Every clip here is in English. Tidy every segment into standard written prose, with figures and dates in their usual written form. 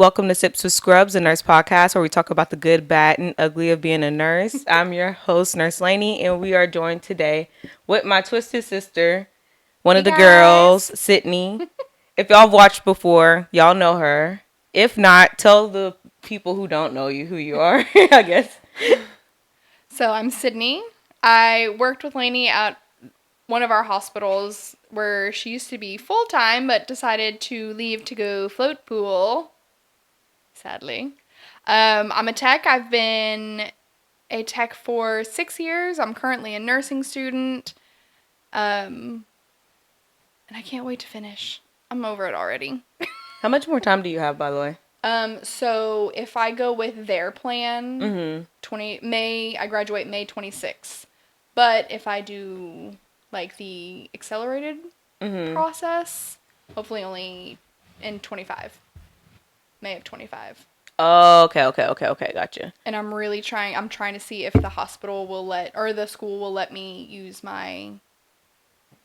Welcome to Sips with Scrubs, a nurse podcast where we talk about the good, bad, and ugly of being a nurse. I'm your host, Nurse Lainey, and we are joined today with my twisted sister, one of the girls, Sydney. If y'all have watched before, y'all know her. If not, tell the people who don't know you who you are, I guess. So I'm Sydney. I worked with Lainey at one of our hospitals where she used to be full-time but decided to leave to go float pool, sadly. I'm a tech. I've been a tech for 6 years. I'm currently a nursing student. And I can't wait to finish. I'm over it already. How much more time do you have, by the way? So if I go with their plan, I graduate May 26th. But if I do like the accelerated process, hopefully only in 25. May of 25. Oh, okay, gotcha. And I'm trying to see if the hospital will or the school will let me use my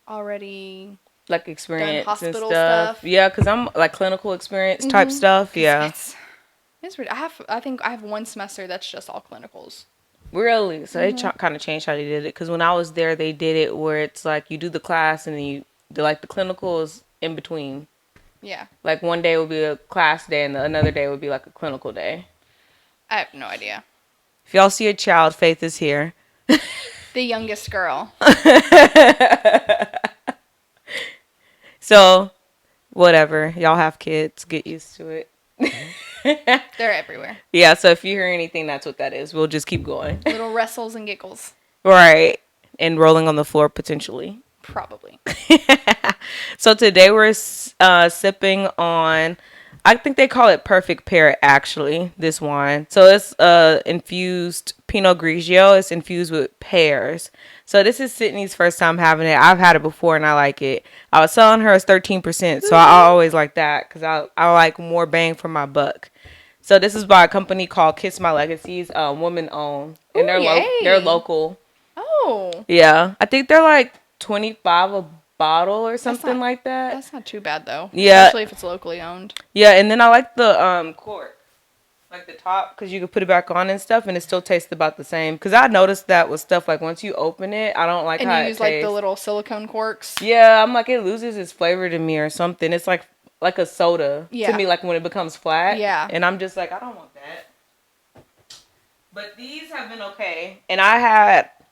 already like experience hospital and stuff. Yeah, because I'm like clinical experience type stuff. Yeah. It's I think I have one semester that's just all clinicals. Really? So they kind of changed how they did it. Because when I was there, they did it where it's like you do the class and then you do like the clinicals in between. Yeah. Like one day would be a class day and another day would be like a clinical day. I have no idea. If y'all see a child, Faith is here. The youngest girl. So, whatever. Y'all have kids. Get used to it. They're everywhere. Yeah, so if you hear anything, that's what that is. We'll just keep going. Little wrestles and giggles. Right. And rolling on the floor, potentially. Probably. So today we're sipping on, I think they call it Perfect Pear, actually, this wine. So it's infused Pinot Grigio. It's infused with pears. So this is Sydney's first time having it. I've had it before and I like it. I was selling her as 13%, so I always like that because I like more bang for my buck. So this is by a company called Kiss My Legacies, woman owned, and they're local. Oh. Yeah, I think they're like 25 a bottle or something like that. That's not too bad though. Yeah. Especially if it's locally owned. Yeah, and then I like the cork. Like the top, because you can put it back on and stuff, and it still tastes about the same. Because I noticed that with stuff, like once you open it, I don't like how it tastes. And you use like the little silicone corks? Yeah, I'm like, it loses its flavor to me or something. It's like a soda to me, like when it becomes flat. Yeah. And I'm just like, I don't want that. But these have been okay. And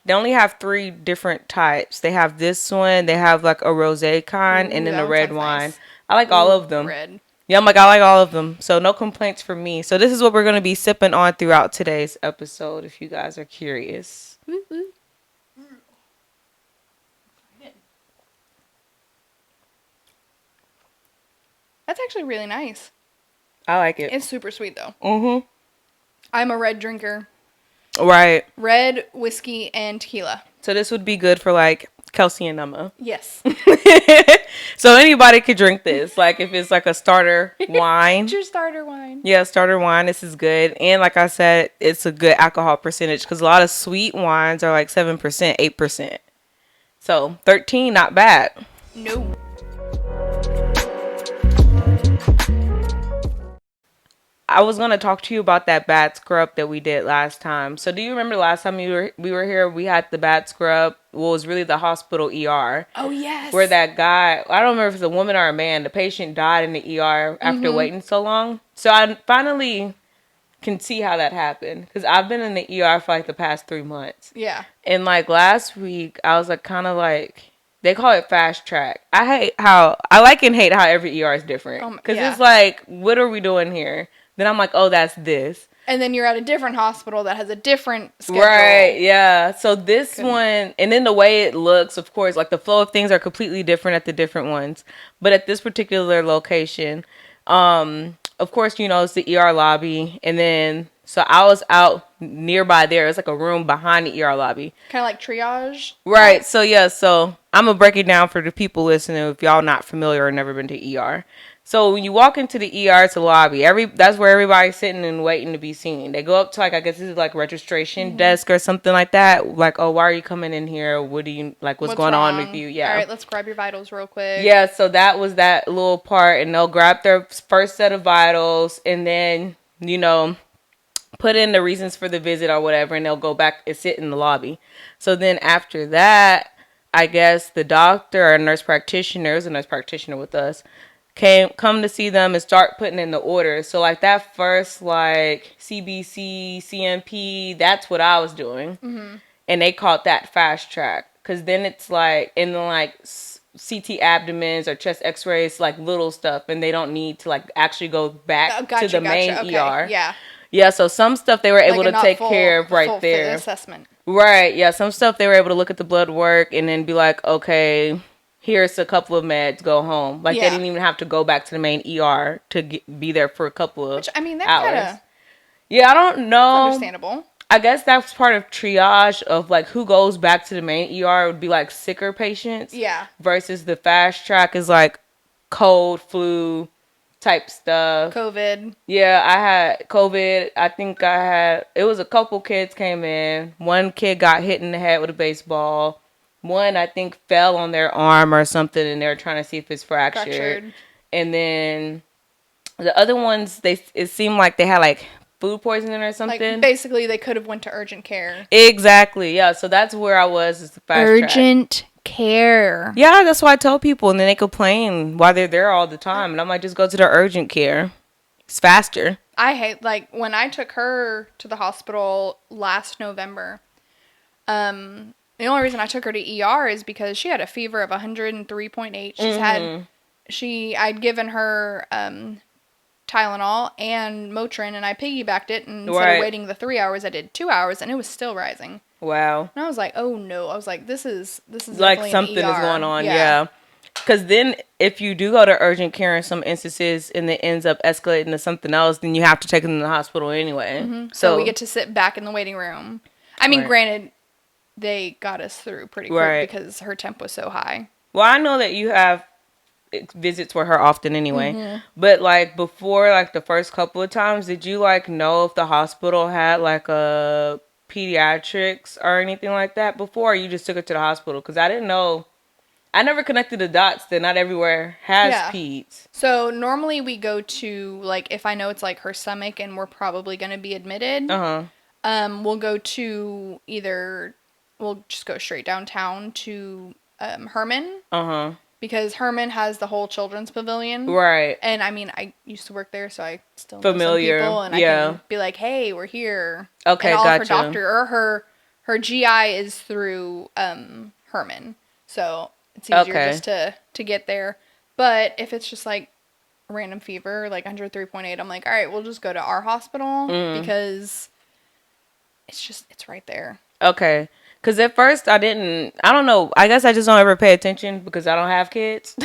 they only have 3 different types. They have this one, they have like a rosé kind, and then a red wine. Nice. I like all of them. Red. Yeah, I'm like, I like all of them. So no complaints from me. So this is what we're going to be sipping on throughout today's episode, if you guys are curious. That's actually really nice. I like it. It's super sweet, though. Mm-hmm. I'm a red drinker. Right. Red, whiskey, and tequila. So this would be good for, like, Kelsey and Emma. Yes. So anybody could drink this. Like, if it's, like, a starter wine. It's your starter wine. Yeah, starter wine. This is good. And like I said, it's a good alcohol percentage. Because a lot of sweet wines are, like, 7%, 8%. So 13, not bad. No. I was going to talk to you about that bad scrub that we did last time. So do you remember last time we were here, we had the bad scrub? Well, it was really the hospital ER. Oh, yes. Where that guy, I don't remember if it's a woman or a man, the patient died in the ER after waiting so long. So I finally can see how that happened. Because I've been in the ER for like the past 3 months. Yeah. And like last week, I was like kind of like, they call it fast track. I like and hate how every ER is different. Because it's like, what are we doing here? Then I'm like, oh, that's this. And then you're at a different hospital that has a different schedule. Right, yeah. So this one, and then the way it looks, of course, like the flow of things are completely different at the different ones. But at this particular location, of course, you know, it's the ER lobby. And then, so I was out nearby there. It's like a room behind the ER lobby. Kind of like triage? Right. So, yeah. So I'm going to break it down for the people listening if y'all not familiar or never been to ER. So when you walk into the ER, it's a lobby. That's where everybody's sitting and waiting to be seen. They go up to, like, I guess this is like registration desk or something like that. Like, oh, why are you coming in here? What do you like? What's What's going on with wrong? you? All Yeah. right, let's grab your vitals real quick. Yeah, so that was that little part, and they'll grab their first set of vitals, and then put in the reasons for the visit or whatever, and they'll go back and sit in the lobby. So then after that, I guess the doctor or nurse practitioner, it was a nurse practitioner with us, come to see them and start putting in the orders. So like that first like CBC, CMP, that's what I was doing, and they called that fast track because then it's like in the like CT abdomens or chest X-rays, like little stuff, and they don't need to like actually go Oh, back to gotcha, the main gotcha. Okay, ER. yeah. Yeah, so some stuff they were Like able a to not take care of right full fit there. assessment. Right, yeah, some stuff they were able to look at the blood work and then be like, okay, here's a couple of meds, go home. Like they Yeah. didn't even have to go back to the main ER to be there for a couple of Which, I mean, that kind hours. of Yeah, I don't know. understandable. I guess that's part of triage of like who goes back to the main ER would be like sicker patients. Yeah. Versus the fast track is like cold, flu type stuff. COVID. Yeah, I had COVID. I think it was a couple kids came in. One kid got hit in the head with a baseball. One, I think, fell on their arm or something, and they were trying to see if it's fractured. And then the other ones, it seemed like they had like food poisoning or something. Like, basically, they could have went to urgent care. Exactly, yeah. So that's where I was, is the fast track. Urgent care. Yeah, that's why I tell people, and then they complain why they're there all the time. And I'm like, just go to the urgent care. It's faster. I hate, like, when I took her to the hospital last November, the only reason I took her to ER is because she had a fever of 103.8. I'd given her Tylenol and Motrin, and I piggybacked it, and instead of waiting the 3 hours, I did 2 hours, and it was still rising. Wow. And I was like, oh no. I was like, this is like something is going on. Yeah. Because then if you do go to urgent care in some instances and it ends up escalating to something else, then you have to take them to the hospital anyway. So we get to sit back in the waiting room. I mean, granted, they got us through pretty quick because her temp was so high. Well, I know that you have visits with her often anyway. But like before, like the first couple of times, did you like know if the hospital had like a pediatrics or anything like that before, or you just took her to the hospital? Because I didn't know. I never connected the dots that not everywhere has peds. So normally we go to, like, if I know it's like her stomach and we're probably going to be admitted, we'll go to we'll just go straight downtown to Herman. Because Herman has the whole children's pavilion. Right. And I mean, I used to work there, so I still know familiar some people, and I can be like, hey, we're here. Okay, and all gotcha. of her doctor or her GI is through Herman. So it's easier just to get there. But if it's just like a random fever, like 103.8, I'm like, all right, we'll just go to our hospital because it's right there. Okay. Because at first I don't know, I guess I just don't ever pay attention because I don't have kids.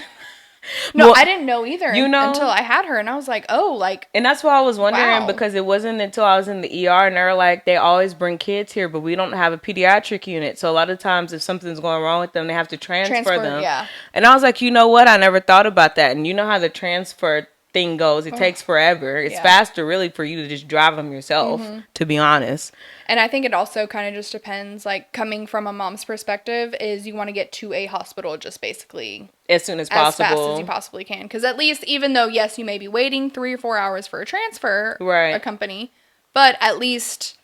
No, well, I didn't know either until I had her, and I was like, oh, like... And that's why I was wondering, because it wasn't until I was in the ER, and they're like, they always bring kids here, but we don't have a pediatric unit. So a lot of times, if something's going wrong with them, they have to transfer them. Yeah. And I was like, you know what? I never thought about that. And you know how the transfer thing goes. It takes forever. It's faster, really, for you to just drive them yourself, to be honest. And I think it also kind of just depends, like, coming from a mom's perspective, is you want to get to a hospital just basically... as soon as possible. As fast as you possibly can. Because at least, even though, yes, you may be waiting 3 or 4 hours for a transfer, a company, but at least,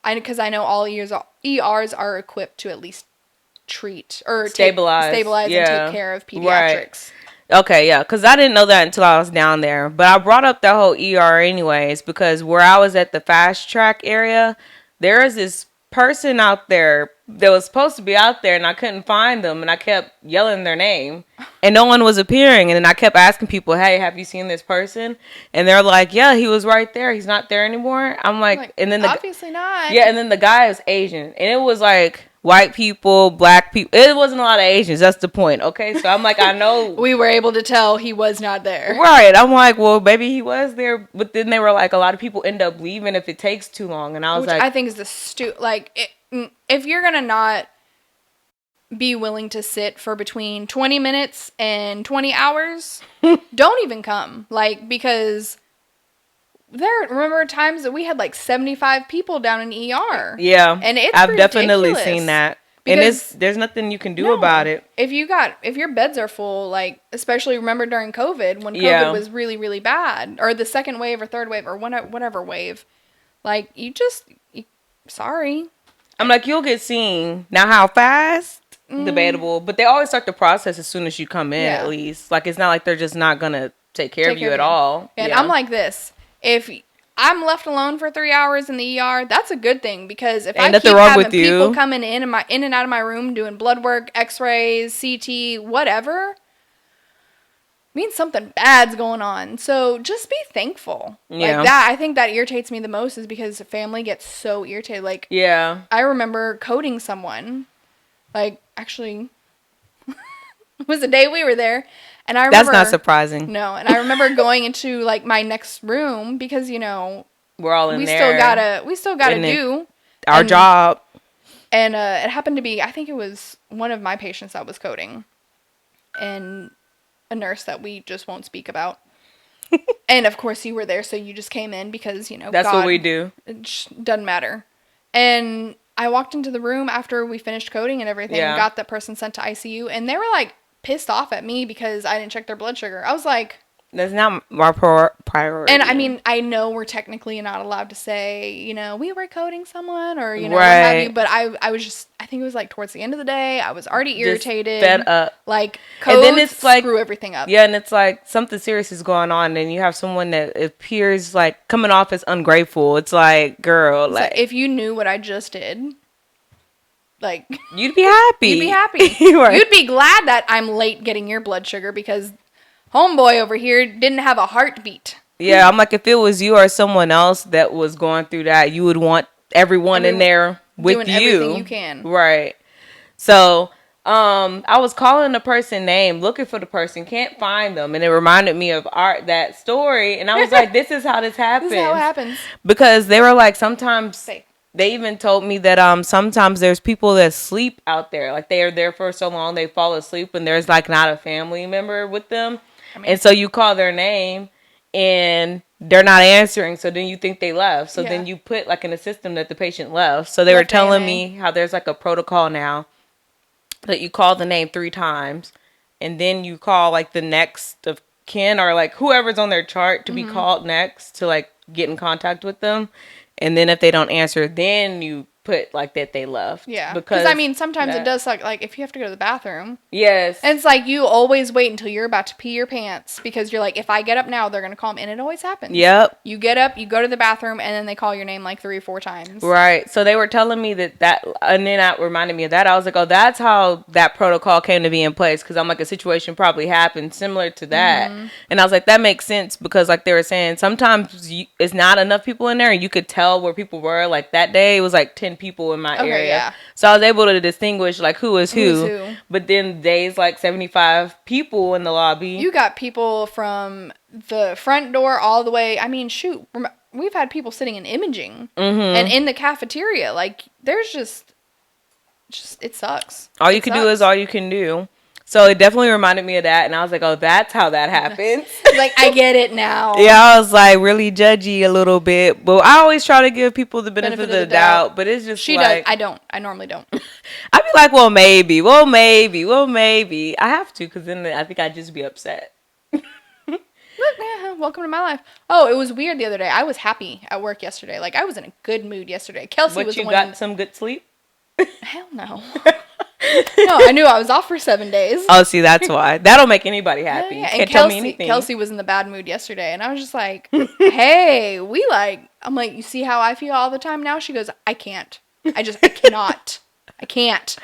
because I know all ERs are equipped to at least treat or stabilize and take care of pediatrics. Okay, yeah, because I didn't know that until I was down there. But I brought up the whole ER anyways, because where I was at the fast track area, there is this person out there that was supposed to be out there, and I couldn't find them, and I kept yelling their name, and no one was appearing. And then I kept asking people, hey, have you seen this person? And they're like, yeah, he was right there. He's not there anymore. I'm like, and then obviously not. Yeah, and then the guy was Asian, and it was like white people, black people. It wasn't a lot of Asians. That's the point. Okay, so I'm like, I know we were able to tell he was not there. Right. I'm like, well, maybe he was there, but then they were like, a lot of people end up leaving if it takes too long, and I was like, I think is if you're gonna not be willing to sit for between 20 minutes and 20 hours, don't even come. Like, because remember times that we had like 75 people down in ER. Yeah. And it's I've ridiculous. definitely seen that. Because there's nothing you can do about it. If your beds are full, like, especially remember during COVID, when COVID was really, really bad, or the second wave or third wave or whatever wave, like, sorry. I'm like, you'll get seen. Now, how fast? Debatable. But they always start the process as soon as you come in, at least. Like, it's not like they're just not going to take care of you at all. And I'm like this. If I'm left alone for 3 hours in the ER, that's a good thing, because if I keep having people coming in and out of my room doing blood work, X-rays, CT, whatever, means something bad's going on. So just be thankful. Yeah. Like that, I think that irritates me the most, is because family gets so irritated. Like, yeah, I remember coding someone. Like, actually, it was the day we were there. And I remember, that's not surprising. No, and I remember going into like my next room, because we're all in there. We still gotta do our job. And it happened to be, I think it was one of my patients that was coding, and a nurse that we just won't speak about. And of course you were there, so you just came in because that's God, what we do. It doesn't matter. And I walked into the room after we finished coding and everything, got that person sent to ICU, and they were like pissed off at me because I didn't check their blood sugar. I was like, that's not our priority. And I mean, I know we're technically not allowed to say, we were coding someone, or, right, what have you, but I was just, I think it was like towards the end of the day, I was already irritated. Just fed up. Like, codes and then it's like, screw everything up. Yeah, and it's like something serious is going on, and you have someone that appears like coming off as ungrateful. It's like, girl, like, if you knew what I just did, like, you'd be happy. You'd be happy. You'd be glad that I'm late getting your blood sugar, because homeboy over here didn't have a heartbeat. Yeah, I'm like, if it was you or someone else that was going through that, you would want everyone in there with doing you. Everything you can. Right. So, I was calling the person name, looking for the person, can't find them, and it reminded me of that story, and I was like, this is how this happens. This is how it happens. Because they were like, sometimes they even told me that sometimes there's people that sleep out there, like they are there for so long they fall asleep, and there's like not a family member with them. And so you call their name and they're not answering, so then you think they left. So then you put like in a system that the patient left. So they were telling me how there's like a protocol now that you call the name 3 times, and then you call like the next of kin, or like whoever's on their chart to be called next to like get in contact with them. And then if they don't answer, then you put like that they left. Yeah. Because I mean, sometimes it does suck. Like if you have to go to the bathroom. Yes. And it's like you always wait until you're about to pee your pants, because you're like, if I get up now, they're going to call me. And it always happens. Yep. You get up, you go to the bathroom, and then they call your name like 3 or 4 times. Right. So they were telling me that, and then that reminded me of that. I was like, oh, that's how that protocol came to be in place. Because I'm like, a situation probably happened similar to that. And I was like, that makes sense, because like they were saying, sometimes it's not enough people in there, and you could tell where people were. Like that day, it was like 10 people in my area. Yeah. So I was able to distinguish like who is who. But then days like 75 people in the lobby. You got people from the front door all the way. I mean, shoot, we've had people sitting in imaging and in the cafeteria. Like, there's just it sucks. All you can do is all you can do. So it definitely reminded me of that, and I was like, oh, that's how that happens. Like, I get it now. Yeah, I was like really judgy a little bit, but I always try to give people the benefit of the doubt, but it's just she like... does. I don't. I normally don't. I'd be like, well, maybe. I have to, because then I think I'd just be upset. Look, man, welcome to my life. Oh, it was weird the other day. I was happy at work yesterday. Like, I was in a good mood yesterday. Kelsey was the one... But you got some good sleep? Hell no. No, I knew I was off for 7 days. Oh, see, that's why. That'll make anybody happy. Yeah. Can't tell me anything. Kelsey was in the bad mood yesterday, and I was just like, hey, I'm like, you see how I feel all the time now? She goes, I can't. I cannot. I can't.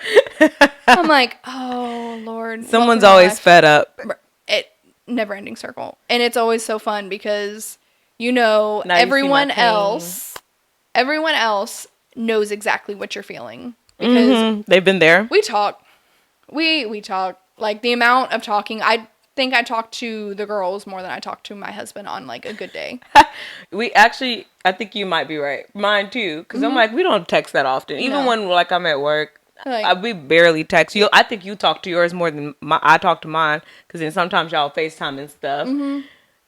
I'm like, oh, Lord. Someone's always fed up. Never-ending circle. And it's always so fun because, everyone else knows exactly what you're feeling. Because they've been there. We talk. We talk. Like, the amount of talking, I think I talk to the girls more than I talk to my husband on, like, a good day. I think you might be right. Mine, too. Because I'm like, we don't text that often. Even when, like, I'm at work. Like, We barely text. I think you talk to yours more than I talk to mine, because then sometimes y'all FaceTime and stuff.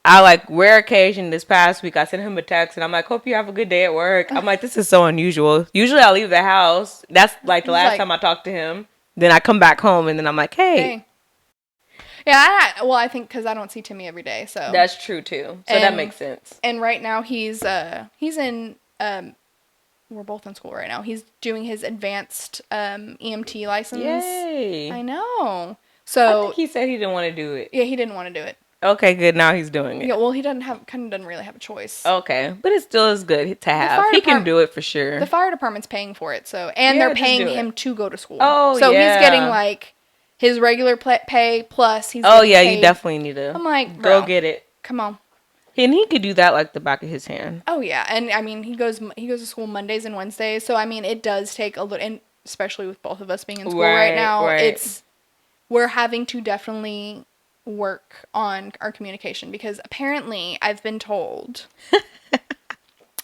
I like rare occasion this past week I sent him a text and I'm like, hope you have a good day at work. I'm like, this is so unusual. Usually I leave the house. That's like the He's last like, time I talked to him. Then I come back home and then I'm like, hey. hey. Yeah, well, I think because I don't see Timmy every day, so. That's true too. So that makes sense. And right now he's in we're both in school right now. He's doing his advanced EMT license. Yay. I know. So I think he said he didn't want to do it. Yeah, he didn't want to do it. Okay, good. Now he's doing it. Yeah, well, he doesn't really have a choice. Okay, but it still is good to have. He can do it for sure. The fire department's paying for it, so they're paying him to go to school. Oh, so yeah. he's getting like his regular pay plus he's. Oh yeah, you definitely need to. I'm like, go get it. Come on. And he could do that like the back of his hand. Oh yeah, and I mean he goes to school Mondays and Wednesdays, so I mean it does take a little, and especially with both of us being in school right now, we're having to definitely work on our communication, because apparently I've been told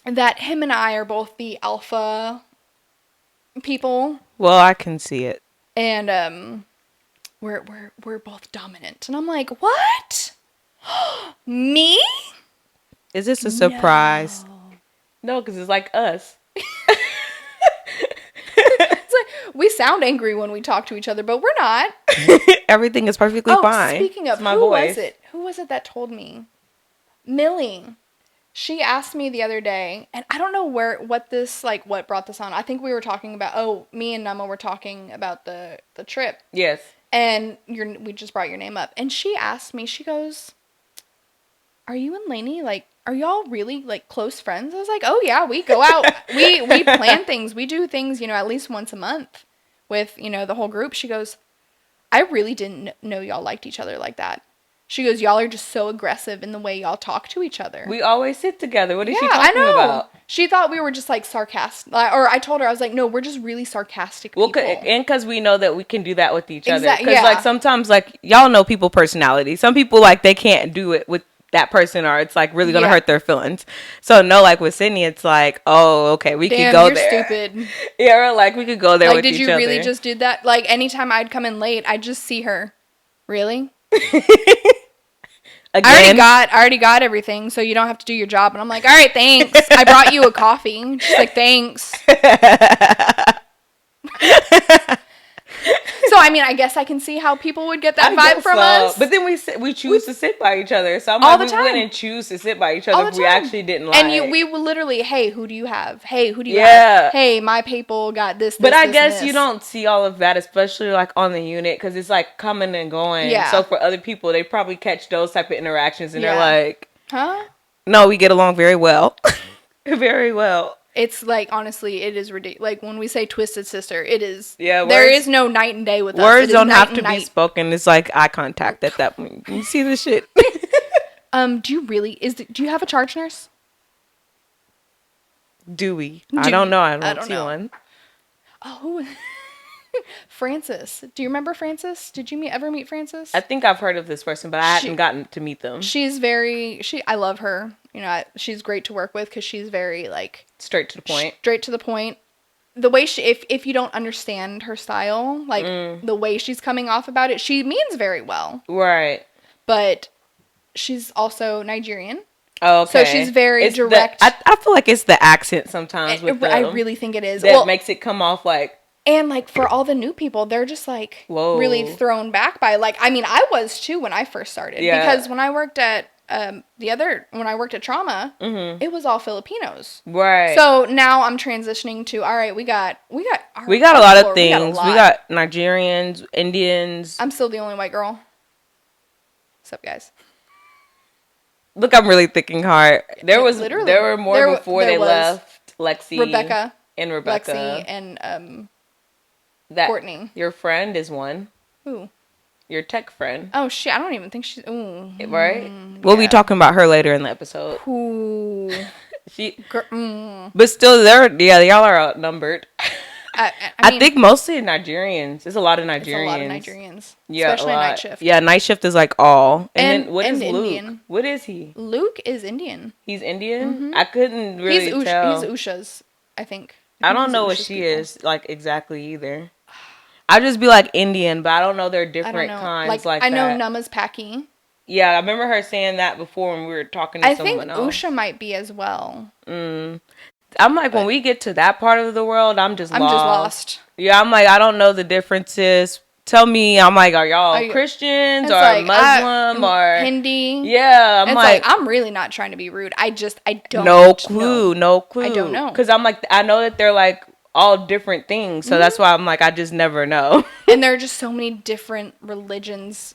that him and I are both the alpha people. Well, I can see it. And we're both dominant. And I'm like, "What? Me? Is this a surprise?" No, because it's like us. It's like we sound angry when we talk to each other, but we're not. Everything is perfectly fine. Speaking of, who was it? Who was it that told me? Millie. She asked me the other day, and I don't know what brought this on. I think we were talking about, me and Nama were talking about the trip. Yes. And we just brought your name up. And she asked me, she goes, are you and Lainey, like, are y'all really, like, close friends? I was like, oh, yeah, we go out. we plan things. We do things, at least once a month with, the whole group. She goes, I really didn't know y'all liked each other like that. She goes, y'all are just so aggressive in the way y'all talk to each other. We always sit together. What is she talking about? She thought we were just, like, sarcastic. Or I told her, I was like, no, we're just really sarcastic people. Well, and because we know that we can do that with each other. Exactly. Because, like, sometimes, like, y'all know people personality. Some people, like, they can't do it with that person, or it's, like, really going to hurt their feelings. So, no, like, with Sydney, it's like, oh, okay, we could go there. You're stupid. Yeah, or, like, we could go there with each other. Like, did you really just do that? Like, anytime I'd come in late, I'd just see her. Really? Again? I already got everything, so you don't have to do your job. And I'm like, all right, thanks. I brought you a coffee. She's like, thanks. So, I mean, I guess I can see how people would get that vibe from us. But then we choose to sit by each other. So I'm all like, the we time. wouldn't choose to sit by each other if we actually didn't like. And we would literally, hey, who do you have? Hey, who do you have? Hey, my people got this, But I this, guess this. You don't see all of that, especially like on the unit, because it's like coming and going. Yeah. So for other people, they probably catch those type of interactions and they're like, huh? No, we get along very well. Very well. It's like, honestly, it is ridiculous. Like, when we say twisted sister, it is. Yeah, there is no night and day with us. Words don't have to be spoken. It's like eye contact at that point. You see this shit? Do you have a charge nurse? Do we? I don't know. I don't see know. one. Oh, Francis. Do you remember Francis? Did you ever meet Francis? I think I've heard of this person, but I hadn't gotten to meet them. I love her. She's great to work with because she's very, like... Straight to the point. Straight to the point. The way if you don't understand her style, like, the way she's coming off about it, she means very well. Right. But she's also Nigerian. Oh, okay. So she's very direct. I feel like it's the accent sometimes with them. I really think it is. That makes it come off like... And, like, for all the new people, they're just, like, really thrown back by, like, I mean, I was, too, when I first started. Yeah. Because when I worked at, when I worked at Trauma, it was all Filipinos. Right. So, now I'm transitioning to, all right, we got a lot of things. We got Nigerians, Indians. I'm still the only white girl. What's up, guys? Look, I'm really thinking hard. There were more before they left. Rebecca. Lexi and, Courtney. Your friend is one. Who? Your tech friend. Oh, shit. I don't even think she's... Ooh. Right? We'll be talking about her later in the episode. Ooh. But still, y'all are outnumbered. I think mostly Nigerians. There's a lot of Nigerians. It's a lot of Nigerians. Yeah, especially night shift. Yeah, night shift is like all. And then what is Luke? Indian. What is he? Luke is Indian. He's Indian? Mm-hmm. I couldn't really tell. He's Usha's, I think. I don't know what she is, like, exactly either. I just be like Indian, but I don't know their I don't different know. kinds Like, like I know that. Namaspaki. Yeah, I remember her saying that before when we were talking to I think someone else. Usha might be as well, I'm like, when but we get to that part of the world, I'm just I'm just lost. lost. Yeah, I'm like, I don't know the differences. Tell me, I'm like, are y'all I, Christians it's or like Muslim or Hindi. yeah? I'm It's like like, I'm really not trying to be rude. I no don't know. clue, no I don't clue. know. Cause I'm like, I know that they're like all different things, so that's why I'm like, I just never know. And there are just so many different religions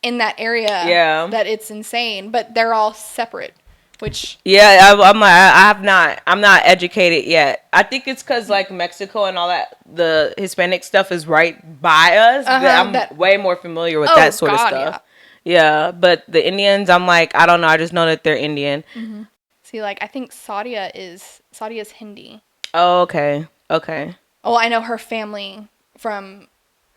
in that area Yeah. that it's insane. But they're all separate, which Yeah, I'm like, I'm not educated yet. I think it's because like Mexico and all that, the Hispanic stuff is right by us. That that I'm way more familiar with that oh sort of god, stuff. yeah. Yeah, but the Indians, I'm like, I don't know. I just know that they're Indian. See, like I think Sadia's Hindi. Oh, okay, okay. Oh, I know her family from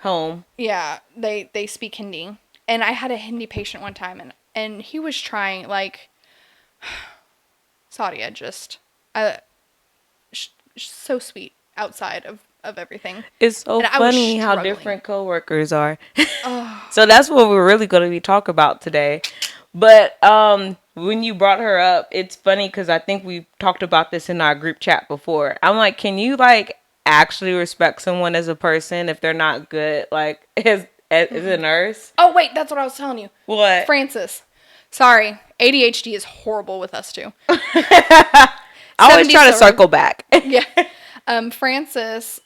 Home. yeah, they speak Hindi. And I had a Hindi patient one time and he was trying like Sadia just uh so sweet outside of everything. It's so And I was funny how struggling. different coworkers are. Oh, So that's what we're really going to be talking about today. But when you brought her up, it's funny because I think we talked about this in our group chat before. I'm like, can you like actually respect someone as a person if they're not good, like as a nurse? oh wait, that's what I was telling you. What? Francis. Sorry, ADHD is horrible with us too. I always 70 try to story. circle back. Yeah. Francis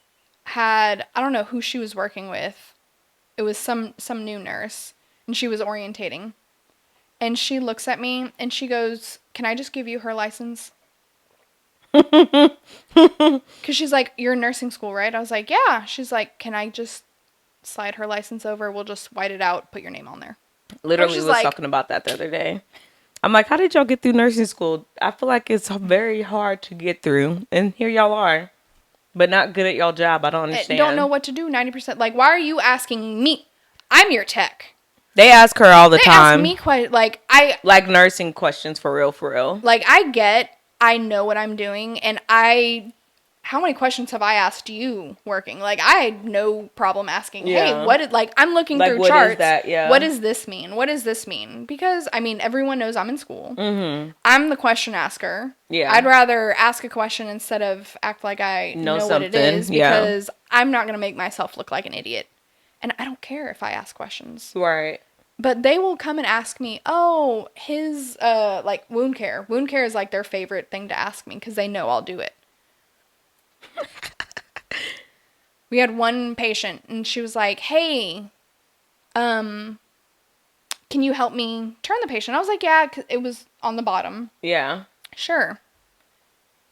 had I don't know who she was working with. It was some new nurse and she was orientating. And she looks at me and she goes, "Can I just give you her license?" Cuz she's like, "You're in nursing school, right?" I was like, "Yeah." She's like, "Can I just slide her license over? We'll just white it out, put your name on there." I was Literally just was like, talking about that the other day. I'm like, how did y'all get through nursing school? I feel like it's very hard to get through, and here y'all are, but not good at y'all job. I don't don't know understand. what to do 90%. Like, why are you asking me? I'm your tech. They ask her all the They ask time, me like nursing questions for real, for real. I know what I'm doing and how many questions have I asked you working? Like I had no problem asking, "Hey, Yeah. I'm looking Like, through what is charts. that? Yeah. What does this mean? What does this mean?" Because I mean, everyone knows I'm in school. I'm the question asker. Yeah. I'd rather ask a question instead of act like I Know know what it something, is yeah. because I'm not going to make myself look like an idiot. And I don't care if I ask questions. Right. But they will come and ask me, "Oh, his like wound care. Wound care is like their favorite thing to ask me because they know I'll do it." We had one patient and she was like, "Hey, can you help me turn the patient?" I was like, "Yeah," 'cause it was on the bottom. Yeah. Sure.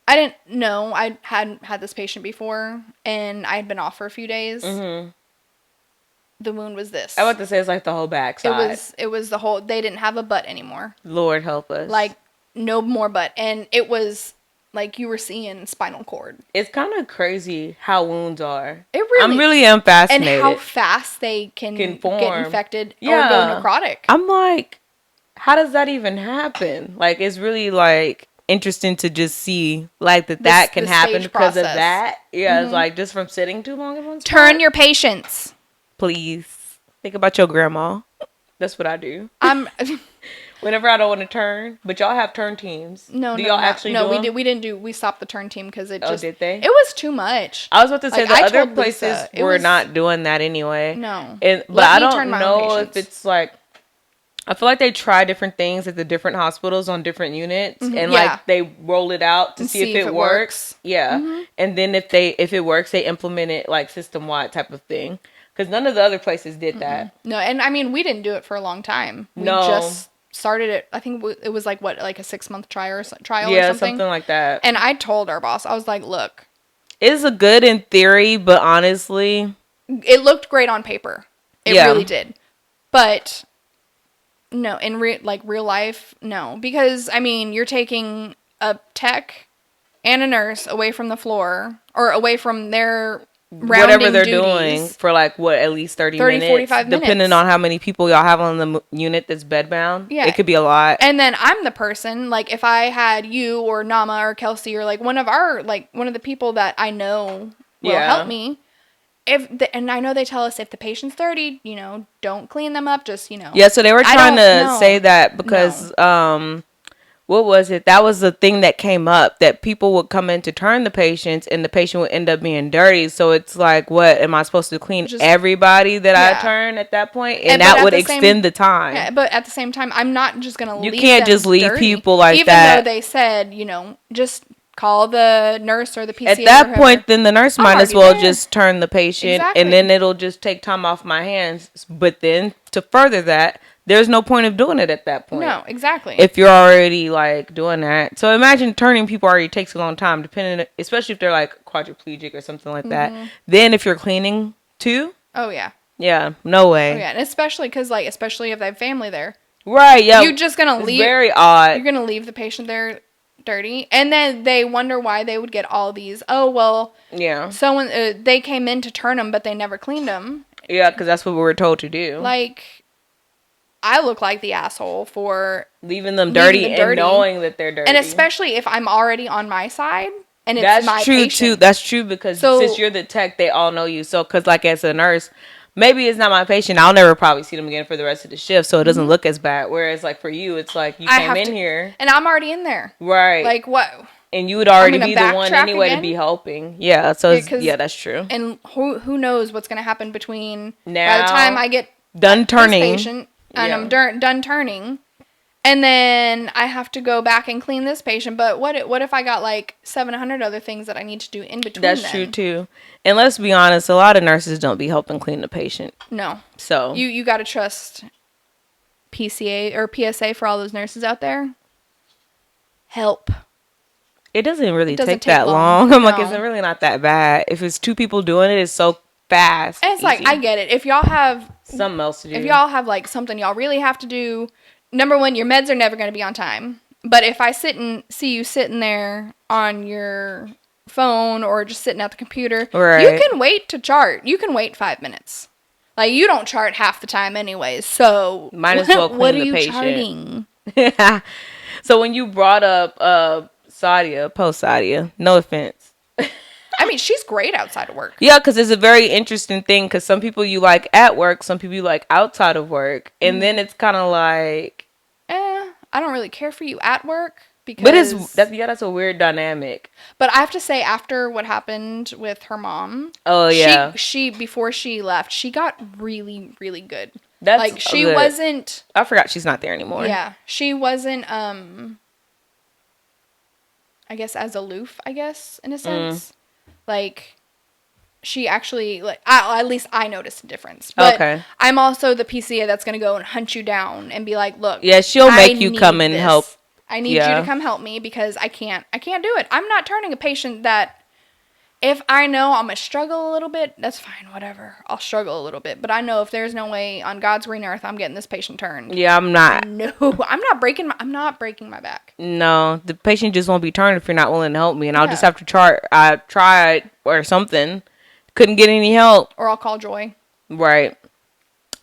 I didn't know I hadn't had this patient before and I had been off for a few days. The wound was this. I want to say it's like the whole backside. It was the whole they didn't have a butt anymore. Lord help us. Like no more butt and it was like you were seeing spinal cord. It's kind of crazy how wounds are. It really I'm really am fascinated. and how fast they can form. get infected or Yeah. go necrotic. I'm like, how does that even happen? Like, it's really like interesting to just see like that can the happen stage because of process. that. Yeah, it's like just from sitting too long in one spot. Turn your patients. Please think about your grandma. That's what I do. I'm Whenever I don't want to turn, but y'all have turn teams. no, do no, y'all not, actually no. do We them? did. We didn't do. We stopped the turn team because it Oh, just. did they? It was too much. I was about to say Like, the I other told places Lisa, it were was- not doing that anyway. No. But Let I me don't turn my own know if patients. it's like, I feel like they try different things at the different hospitals on different units, and Yeah. like they roll it out to And see if it works. Yeah, and then if it works, they implement it like system wide type of thing. Because none of the other places did that. No, and I mean we didn't do it for a long time. We No. just started it. I think it was like what, like a 6-month trial or Yeah, something. something like that. And I told our boss, I was like, "Look, It's a good in theory, but honestly, it looked great on paper. It Yeah. really did, but." No, in real life, no. Because, I mean, you're taking a tech and a nurse away from the floor or away from their whatever they're duties. doing for like what, at least 30 minutes, 45 minutes. depending on how many people y'all have on the unit that's bedbound. Yeah. It could be a lot. And then I'm the person, like, if I had you or Nama or Kelsey or, like, one of the people that I know will Yeah. help me, And I know they tell us if the patient's dirty, don't clean them up. Just Yeah, so they were I trying don't to know. say that No. because what was it? That was the thing that came up, that people would come in to turn the patients and the patient would end up being dirty. So it's like, what am I supposed to clean Just everybody that I yeah. turn at that point? And But that at would the same extend the time. yeah, but at the same time, I'm not just gonna You leave can't them just leave dirty, people like even though that. they said just call the nurse or the At PCA or that whoever. point, then the nurse I'm might as already well there. just turn the patient, and Exactly. then it'll just take time off my hands. But then to further that, there's no point of doing it at that point No, exactly. if you're already like doing that. So imagine turning people already takes a long time, depending, especially if they're like quadriplegic or something like that. Then if you're cleaning too, Oh yeah. yeah, no Oh way. yeah, and especially if they have family there, Right? Yeah, you just gonna it's leave. very odd. You're gonna leave the patient there dirty, and then they wonder why they would get all these. Oh well, Yeah, someone they came in to turn them, but they never cleaned them. yeah, because that's what we were told to do. Like I look like the asshole for Leaving them leaving dirty the and dirty, knowing that they're dirty. and especially if I'm already on my side and it's That's my true patient. too. That's true because since So you're the tech, they all know you. So, because like as a nurse, maybe it's not my patient. I'll never probably see them again for the rest of the shift, so it doesn't look as bad. Whereas like for you, it's like you I came have in to, here, and I'm already in there. right? Like what? And you would I'm already gonna be the one backtrack anyway to again. be helping. Yeah. So Yeah, it's, because that's true. and who knows what's gonna happen between by the Now time I get done this turning. patient and Yeah. I'm done turning, and then I have to go back and clean this patient. But what if I got like 700 other things that I need to do in between? That's true too. And let's be honest, a lot of nurses don't be helping clean the patient. No, So you got to trust PCA or PSA for all those nurses out there. Help. it doesn't really It doesn't take take that long. long. I'm like, No. it's really not that bad. If it's two people doing it, it's so fast. And it's like easy. I get it. If y'all have Something else to do. if y'all have like something y'all really have to do, number one, your meds are never going to be on time. But if I see you sitting there on your phone or just sitting at the computer, Right. you can wait to chart. You can wait 5 minutes. Like you don't chart half the time anyways. So Might as well clean what are the you patient. charting? So when you brought up Sadia, post Sadia, no offense. I mean, she's great outside of work. Yeah, because it's a very interesting thing. Because some people you like at work, some people you like outside of work, and then it's kind of like. I don't really care for you at work because. But that's a weird dynamic. But I have to say, after what happened with her mom, Oh yeah, she before she left, she got really, really good. that's Like she good. wasn't. I forgot she's not there anymore. Yeah, she wasn't. I guess as aloof. I guess in a sense, like she actually like. At least I noticed a difference. But Okay. I'm also the PCA that's gonna go and hunt you down and be like, look. Yeah, she'll I make you need come and this. help. I need Yeah. you to come help me because I can't do it. I'm not turning a patient that if I know I'm gonna struggle a little bit, that's fine, whatever. I'll struggle a little bit. But I know if there's no way on God's green earth I'm getting this patient turned. Yeah, I'm not. No, I'm not breaking my back. No, the patient just won't be turned if you're not willing to help me, and I'll Yeah. just have to chart. I tried or something, couldn't get any help. Or I'll call Joy. Right.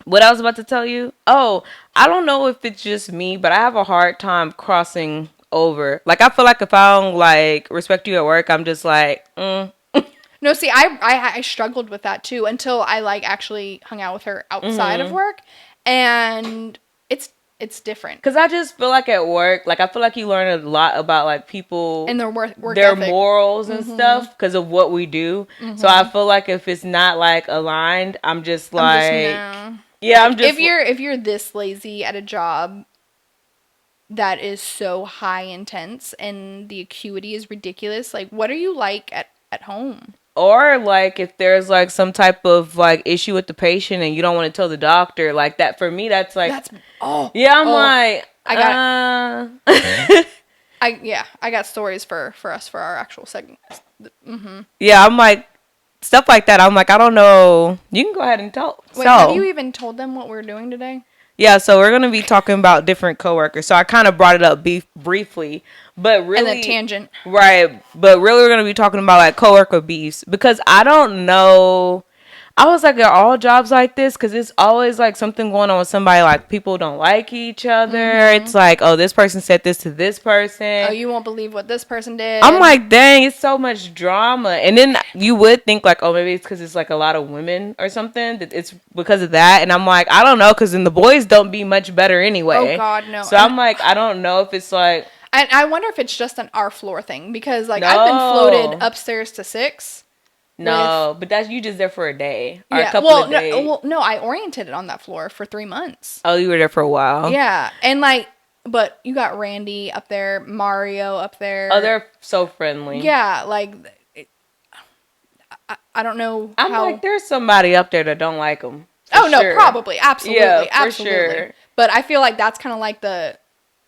What I was about to tell you? Oh, I don't know if it's just me, but I have a hard time crossing over. Like I feel like if I don't like respect you at work, I'm just like, No, see, I struggled with that too until I like actually hung out with her outside of work, and it's different. Because I just feel like at work, like I feel like you learn a lot about like people And their work their ethic. morals and stuff because of what we do. So I feel like if it's not like aligned, I'm just like, No. yeah, I'm just If you're this lazy at a job that is so high intense and the acuity is ridiculous, like what are you like at home? or like if there's like some type of like issue with the patient and you don't want to tell the doctor, like that for me, that's like, yeah, I'm like, I got stories for us for our actual segment. yeah, I'm like stuff like that. I'm like, I don't know. You can go ahead and tell. Wait, have you even told them what we're doing today? Yeah, so we're gonna be talking about different coworkers. So I kind of brought it up briefly, but really, And then tangent. right? But really, we're gonna be talking about like coworker beefs because I don't know. I was like, are all jobs like this? Because it's always like something going on with somebody. Like people don't like each other. It's like, oh, this person said this to this Oh, person. you won't believe what this person I'm did. like, dang, it's so much drama. And then you would think like, oh, maybe it's because it's like a lot of women or something. That it's because of that. And I'm like, I don't know, because then the boys don't be much better Oh anyway. God, no. So And I'm like, I don't know if it's like, I wonder if it's just an our floor thing because like I've been floated no, upstairs to 6 with no, but that's you just there for a day or a yeah. couple Well, of no, days. well, no, I oriented on that floor for 3 months. Oh, you were there for a while. Yeah, and like, but you got Randy up there, Mario up Oh, there. they're so friendly. Yeah, like I don't know I'm how. like, there's somebody up there that don't like them. Oh no, probably, absolutely, Yeah, for absolutely. sure. But I feel like that's kind of like the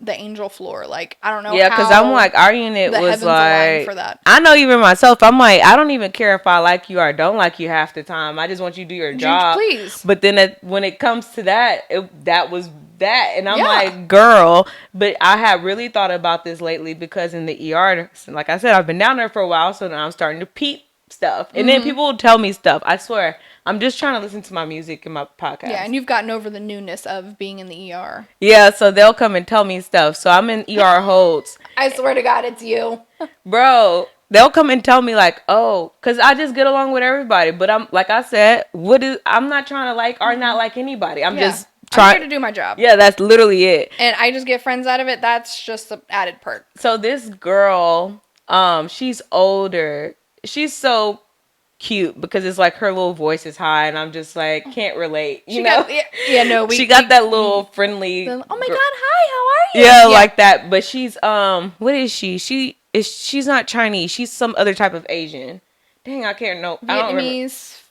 angel floor. Like I don't know Yeah, because I'm how like, our unit the was heavens align for like, that. I know even myself, I'm like, I don't even care if I like you or don't like you half the time. I just want you to do your job. Please. But then when it comes to that, that was that. And I'm Yeah. like, girl, but I have really thought about this lately because in the ER, like I said, I've been down there for a while, so now I'm starting to peep stuff. And then people will tell me stuff. I swear, I'm just trying to listen to my music and my podcast. Yeah, and you've gotten over the newness of being in the ER. Yeah, so they'll come and tell me stuff. So I'm in ER holds. I swear to God, it's you. Bro, they'll come and tell me like, oh, because I just get along with everybody. But I'm, like I said, I'm not trying to like or not like anybody. I'm just I'm trying here to do my job. Yeah, that's literally it. And I just get friends out of it. That's just an added perk. So this girl, she's older. She's so cute because it's like her little voice is high and I'm just like can't relate, you know. She got that little friendly oh my God, hi, how are you? yeah, like that. But she's what is she? She's not Chinese. She's some other type of Asian. Dang, I can't know. I don't remember. Vietnamese,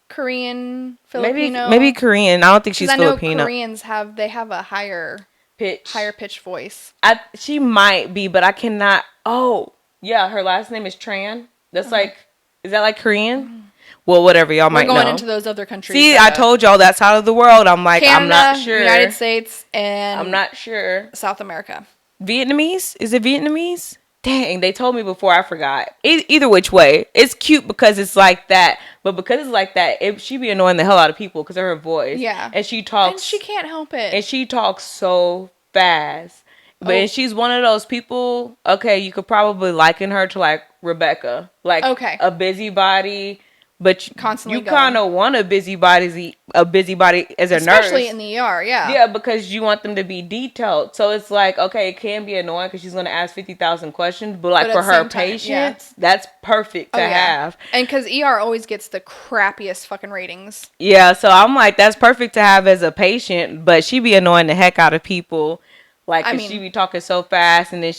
Korean, Filipino. Maybe Korean. I don't think she's 'Cause I know Filipino. Koreans have a higher pitch voice. She might be, but I cannot. Oh, yeah, her last name is Tran. That's like, is that like Korean? Well, whatever, y'all might know. We're going into those other countries. See, I told y'all that side of the world. I'm like, Canada, I'm not sure. United States, and I'm not sure. South America. Vietnamese? Is it Vietnamese? Dang, they told me before, I forgot. Either which way, it's cute because it's like that. But because it's like that, she be annoying the hell out of people because of her voice. Yeah. And she talks. And she can't help it. And she talks so fast. But she's one of those people, okay, you could probably liken her to like Rebecca. Like a busybody. But constantly you kind of want a busybody as a nurse. Especially in the ER, yeah. Yeah, because you want them to be detailed. So it's like, okay, it can be annoying because she's going to ask 50,000 questions. But like for her patients, that's perfect to have. And because ER always gets the crappiest fucking ratings. Yeah, so I'm like, that's perfect to have as a patient. But she be annoying the heck out of people. Like, she be talking so fast. And then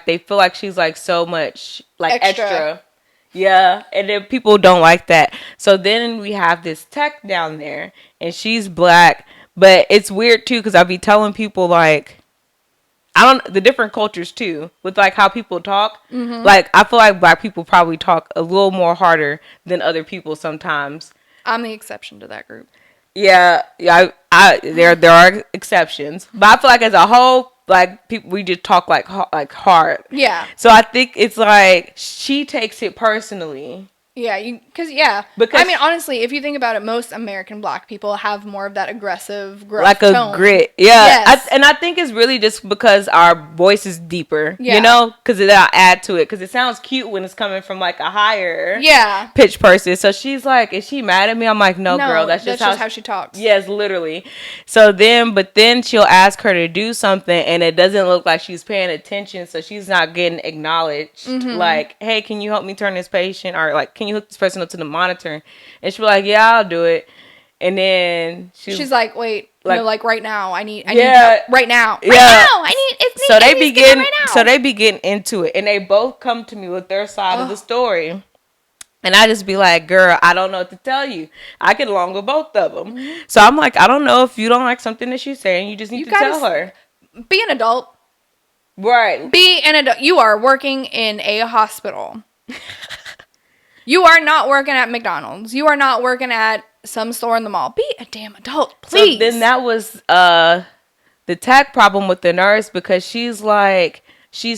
they feel like she's like so much like extra. Yeah, and then people don't like that. So then we have this tech down there, and she's black. But it's weird, too, because I be telling people, like, the different cultures, too, with, like, how people talk. Mm-hmm. Like, I feel like black people probably talk a little more harder than other people sometimes. I'm the exception to that group. Yeah, there are exceptions. But I feel like as a whole, like, people, we just talk like hard. Yeah. So I think it's like she takes it personally. Yeah, because I mean, honestly, if you think about it, most American black people have more of that aggressive, gruff like a tone. grit. Yeah, yes. And I think it's really just because our voice is deeper. Yeah. You know, because it'll add to it. Because it sounds cute when it's coming from like a higher pitch person. So she's like, is she mad at me? I'm like, no girl, that's just how she talks. Yes, literally. So then she'll ask her to do something, and it doesn't look like she's paying attention. So she's not getting acknowledged. Mm-hmm. Like, hey, can you help me turn this patient, or like, can you hook this person up to the monitor? And she'll be like, yeah, I'll do it. And then she's like, wait, like right now, I need help. Right now. Right now. So they be getting into it, and they both come to me with their side of the story. And I just be like, girl, I don't know what to tell you. I get along with both of them. Mm-hmm. So I'm like, I don't know if you don't like something that she's saying. You just need to tell her. Be an adult. Right. Be an adult. You are working in a hospital. You are not working at McDonald's. You are not working at some store in the mall. Be a damn adult, please. So then that was the tech problem with the nurse, because she's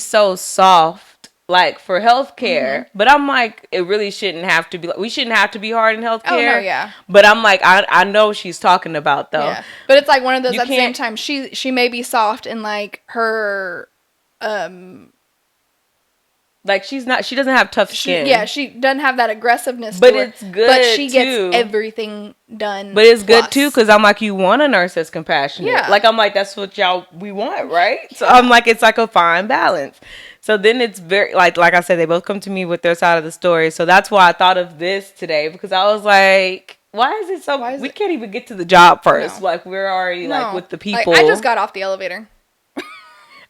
so soft. like for healthcare. But I'm like, it really shouldn't have to be like, we shouldn't have to be hard in Oh no, healthcare. yeah. But I'm like, I know what she's talking about though. Yeah. But it's like one of those You at the same can't time she may be soft in like her um like she doesn't have tough skin. she doesn't have that aggressiveness But to her. it's good But she too. gets everything done. But it's good plus. too because I'm like, you want a nurse that's compassionate. Yeah. Like I'm like, that's what we want, right? So I'm like, it's like a fine balance. So then it's very like I said, they both come to me with their side of the story. So that's why I thought of this today because I was like, why is it so? We can't even get to the job first. No. Like we're already like with the people. Like, I just got off the elevator.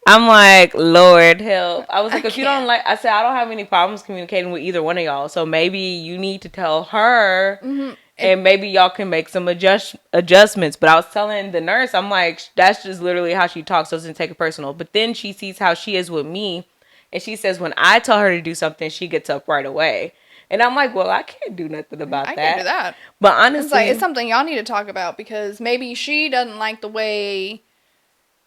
I'm like, Lord help. I was like, if you can't. don't like, I said, I don't have any problems communicating with either one of y'all. So maybe you need to tell her and maybe y'all can make some adjustments. But I was telling the nurse, I'm like, that's just literally how she talks. So it doesn't take it personal. But then she sees how she is with me. And she says, when I tell her to do something, she gets up right away. And I'm like, well, I can't do nothing about that. I can't do that. But honestly, it's something y'all need to talk about because maybe she doesn't like the way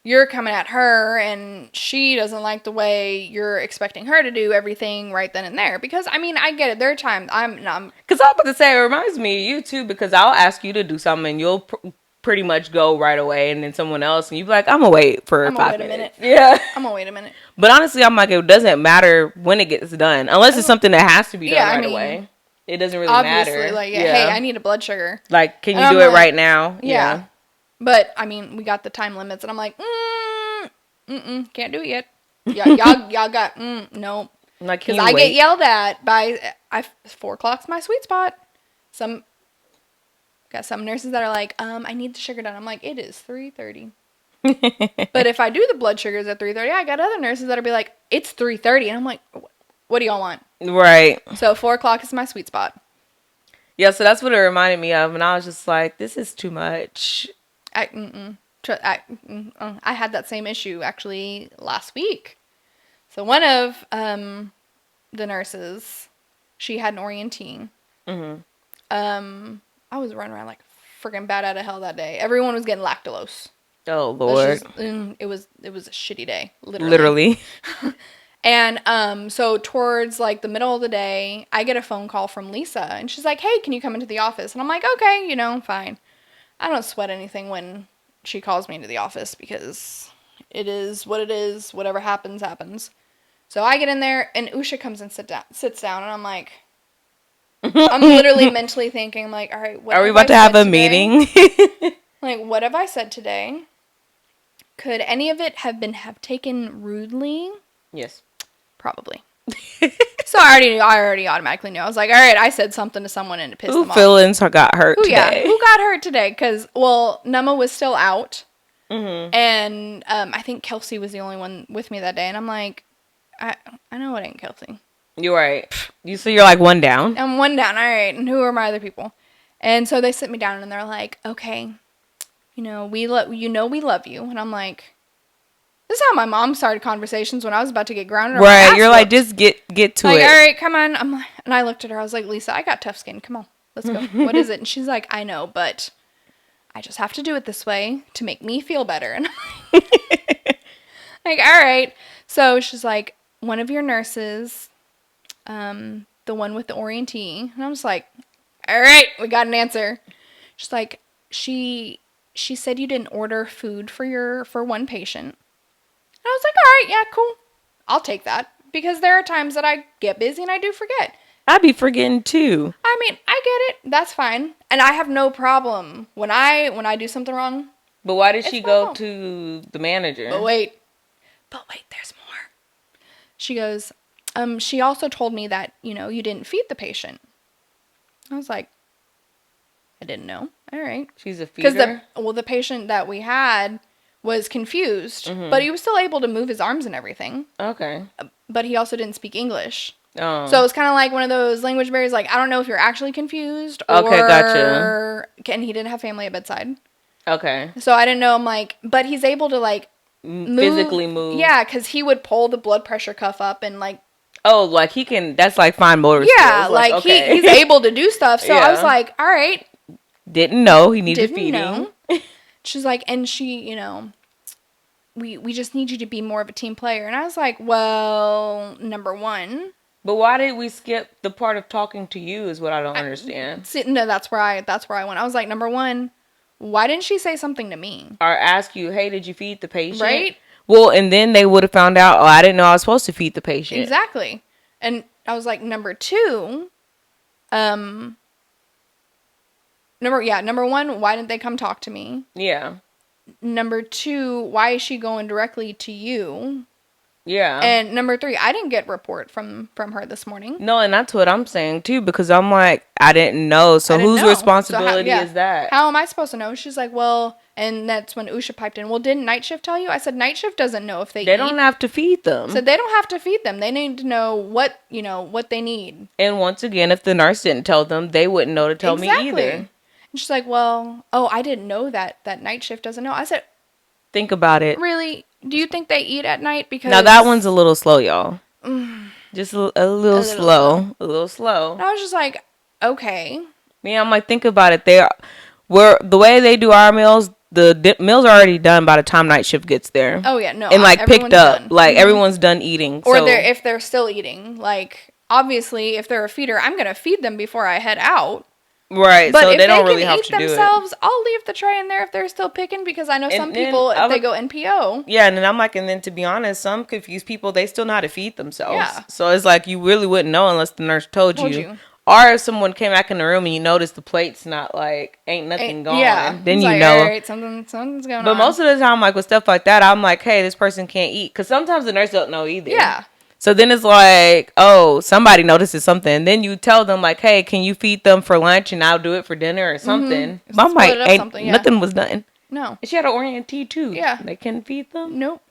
you're coming at her and she doesn't like the way you're expecting her to do everything right then and there. Because, I mean, I get it. There are times because I was about to say, it reminds me of you too, because I'll ask you to do something and you'll pretty much go right away, and then someone else, and you'd be like, I'm gonna wait for 5 minutes. Yeah. I'm gonna wait a minute. But honestly, I'm like, it doesn't matter when it gets done. Unless it's something that has to be done away. It doesn't really matter. Like, hey, I need a blood sugar. Like, can you do it right now? Yeah. But, I mean, we got the time limits, and I'm like, can't do it yet. Y'all got, no. Like, because I get yelled at by 4 o'clock's my sweet spot. Got some nurses that are like, I need the sugar done. I'm like, it is 3:30. But if I do the blood sugars at 3:30, I got other nurses that'll be like, it's 3:30, and I'm like, what do y'all want? Right. So 4 o'clock is my sweet spot. Yeah, so that's what it reminded me of, and I was just like, this is too much. I had that same issue actually last week. So one of the nurses, she had an orienting. I was running around like freaking bat out of hell that day. Everyone was getting lactulose. Oh Lord! It was a shitty day, literally. And so towards like the middle of the day, I get a phone call from Lisa, and she's like, "Hey, can you come into the office?" And I'm like, "Okay, fine." I don't sweat anything when she calls me into the office because it is what it is. Whatever happens, happens. So I get in there, and Usha comes and sits down, and I'm like, I'm literally mentally thinking, I'm like, all right, what are we about to have a meeting? Like, what have I said today? Could any of it have taken rudely? Yes. Probably. So I already automatically knew. I was like, all right, I said something to someone and it pissed them off. Feelings got hurt today? Yeah, who got hurt today? Because, Nama was still out. And I think Kelsey was the only one with me that day. And I'm like, I know it ain't Kelsey. You're right. So you're like one down? I'm one down. All right. And who are my other people? And so they sit me down and they're like, okay, we love you. And I'm like, this is how my mom started conversations when I was about to get grounded. Right. You're like, just get to it. All right, come on. I'm like, and I looked at her. I was like, Lisa, I got tough skin. Come on, let's go. What is it? And she's like, I know, but I just have to do it this way to make me feel better. And I'm like, all right. So she's like, one of your nurses, the one with the orientee. And I'm just like, all right, we got an answer. She's like, she said you didn't order food for one patient. And I was like, all right, yeah, cool. I'll take that. Because there are times that I get busy and I do forget. I'd be forgetting too. I mean, I get it. That's fine. And I have no problem when I do something wrong. But why did she go to the manager? But wait, there's more. She goes, she also told me that, you didn't feed the patient. I was like, I didn't know. All right. She's a feeder? Because the patient that we had was confused, but he was still able to move his arms and everything. Okay. But he also didn't speak English. Oh. So it was kind of like one of those language barriers, like, I don't know if you're actually confused or... Okay, gotcha. And he didn't have family at bedside. Okay. So I didn't know, I'm like, but he's able to, like, physically move. Yeah, because he would pull the blood pressure cuff up and, like... Oh, like he can, that's like fine motor skills. Yeah, like okay. he's able to do stuff. So I was like, all right. Didn't know he needed feeding. Know. She's like, and she, we just need you to be more of a team player. And I was like, well, number one. But why did we skip the part of talking to you is what I don't understand. No, that's where I went. I was like, number one, why didn't she say something to me? Or ask you, hey, did you feed the patient? Right? Well, and then they would have found out, oh, I didn't know I was supposed to feed the patient. Exactly. And I was like, number two, number one, why didn't they come talk to me? Yeah. Number two, why is she going directly to you? Yeah. And number three, I didn't get a report from her this morning. No, and that's what I'm saying too, because I'm like, I didn't know. So whose responsibility is that? How am I supposed to know? She's like, well, and that's when Usha piped in. Well, didn't night shift tell you? I said, night shift doesn't know if they eat. Don't have to feed them. So they don't have to feed them. They need to know what they need. And once again, if the nurse didn't tell them, they wouldn't know to tell me either. And she's like, well, I didn't know that night shift doesn't know. I said, think about it. Really? Do you think they eat at night? Because now that one's a little slow, y'all. Just a little slow. A little slow. And I was just like, okay. Yeah, I'm like, think about it. The way they do our meals, the meals are already done by the time night shift gets there. Oh yeah, no. And picked up. Done. Like everyone's done eating. Or if they're still eating. Like obviously if they're a feeder, I'm gonna feed them before I head out. Right, but so if they don't really have to do it. If they can eat themselves, I'll leave the tray in there if they're still picking, because I know some people, if they go NPO. Yeah, and then I'm like, and then to be honest, some confused people, they still know how to feed themselves. Yeah. So it's like, you really wouldn't know unless the nurse told you. Or if someone came back in the room and you notice the plate's not ain't nothing gone. Yeah. Then you know. All right, something's going on. But most of the time, with stuff like that, I'm like, hey, this person can't eat. Because sometimes the nurse don't know either. Yeah. So then it's like, oh, somebody notices something. And then you tell them, like, hey, can you feed them for lunch and I'll do it for dinner or something. Mm-hmm. I'm like, nothing was done. No. And she had an orientee too. Yeah. They couldn't feed them? Nope.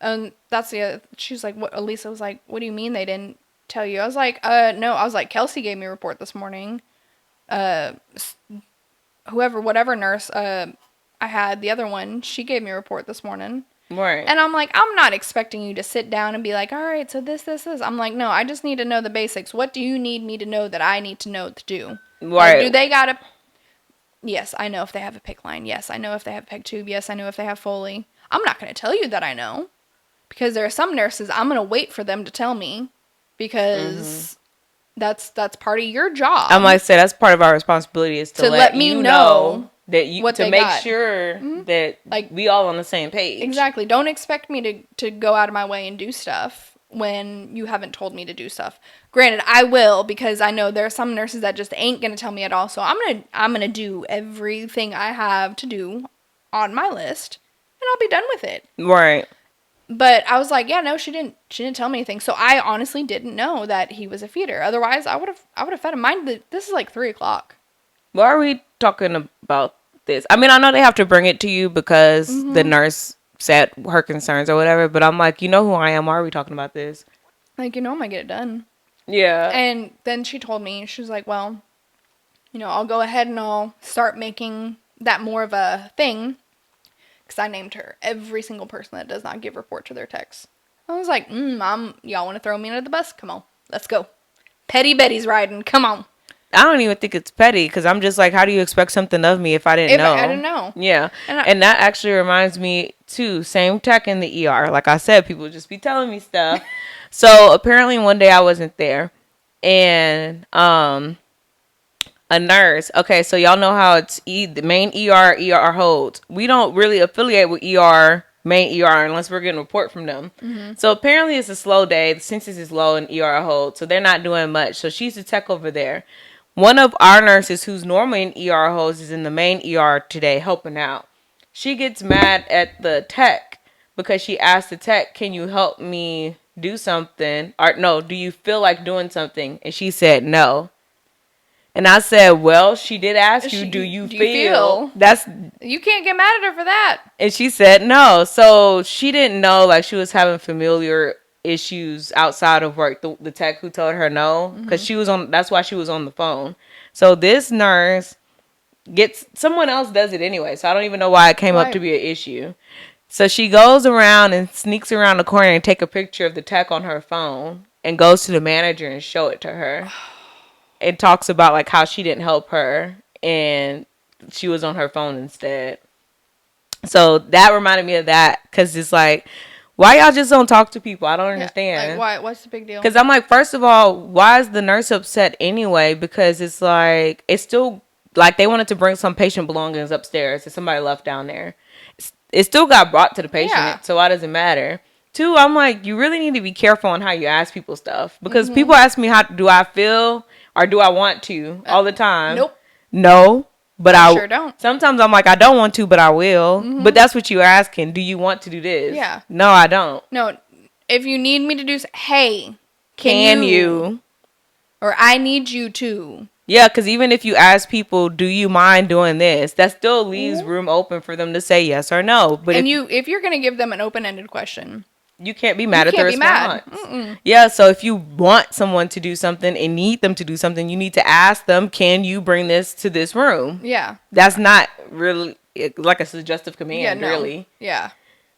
And that's she's like, what? Elisa was like, what do you mean they didn't tell you? I was like, no. I was like, Kelsey gave me a report this morning. Whatever nurse I had, the other one, she gave me a report this morning. Right. And I'm like, I'm not expecting you to sit down and be like, all right, so this. I'm like, no, I just need to know the basics. What do you need me to know that I need to know to do? Right. Do they got a... Yes, I know if they have a PICC line. Yes, I know if they have PEG tube. Yes, I know if they have Foley. I'm not going to tell you that I know. Because there are some nurses, I'm going to wait for them to tell me. Because that's part of your job. I'm like, say that's part of our responsibility is to let me know that you what to make sure that we all on the same page. Exactly. Don't expect me to go out of my way and do stuff when you haven't told me to do stuff. Granted, I will, because I know there are some nurses that just ain't gonna tell me at all. So I'm gonna do everything I have to do on my list, and I'll be done with it. Right. But I was like, yeah, no, she didn't tell me anything. So I honestly didn't know that he was a feeder. Otherwise, I would have fed him. This is like 3:00. Why are we talking about this? I mean, I know they have to bring it to you because the nurse said her concerns or whatever, but I'm like, you know who I am. Why are we talking about this? Like, I'm going to get it done. Yeah. And then she told me, she was like, well, I'll go ahead and I'll start making that more of a thing. Because I named her every single person that does not give report to their techs. I was like, y'all want to throw me under the bus? Come on. Let's go. Petty Betty's riding. Come on. I don't even think it's petty, because I'm just like, how do you expect something of me if I didn't know? I didn't know. Yeah. And that actually reminds me, too, same tech in the ER. Like I said, people just be telling me stuff. So apparently one day I wasn't there. And a nurse. Okay, so y'all know how it's the main ER holds. We don't really affiliate with main ER unless we're getting a report from them. Mm-hmm. So apparently it's a slow day. The census is low in ER hold, so they're not doing much. So she's the tech over there. One of our nurses who's normally in ER holds is in the main ER today helping out. She gets mad at the tech because she asked the tech, can you help me do something? Or no, do you feel like doing something? And she said no. And I said, well, she did ask you, do you feel? You can't get mad at her for that. And she said no. So she didn't know, like, she was having familiar issues outside of work. The tech who told her no, because that's why she was on the phone. So this nurse someone else does it anyway. So I don't even know why it came up to be an issue. So she goes around and sneaks around the corner and take a picture of the tech on her phone and goes to the manager and show it to her. It talks about like how she didn't help her and she was on her phone instead. So that reminded me of that because it's like, why y'all just don't talk to people? I don't Yeah. Like, understand. why? What's the big deal? Because I'm like, first of all, why is the nurse upset anyway? Because it's like, it's still like they wanted to bring some patient belongings upstairs that somebody left down there. It still got brought to the Yeah. patient, so why does it matter? Two, I'm like, you really need to be careful on how you ask people stuff because Mm-hmm. people ask me, how do I feel or do I want to all the time? Nope. No, but I I sure don't. sometimes I'm like, I don't want to, but I will. Mm-hmm. But that's what you're asking. Do you want to do this? Yeah. No, I don't. No. If you need me to do, hey, can Can you? you? Or I need you to. Yeah, because even if you ask people, do you mind doing this? That still leaves Mm-hmm. room open for them to say yes or no. But And if you're gonna give them an open-ended question, you can't be you mad at the can't be mad. response. Mm-mm. Yeah, so if you want someone to do something and need them to do something, you need to ask them, can you bring this to this room? Yeah. That's not really like a suggestive Yeah. command, No. really. Yeah.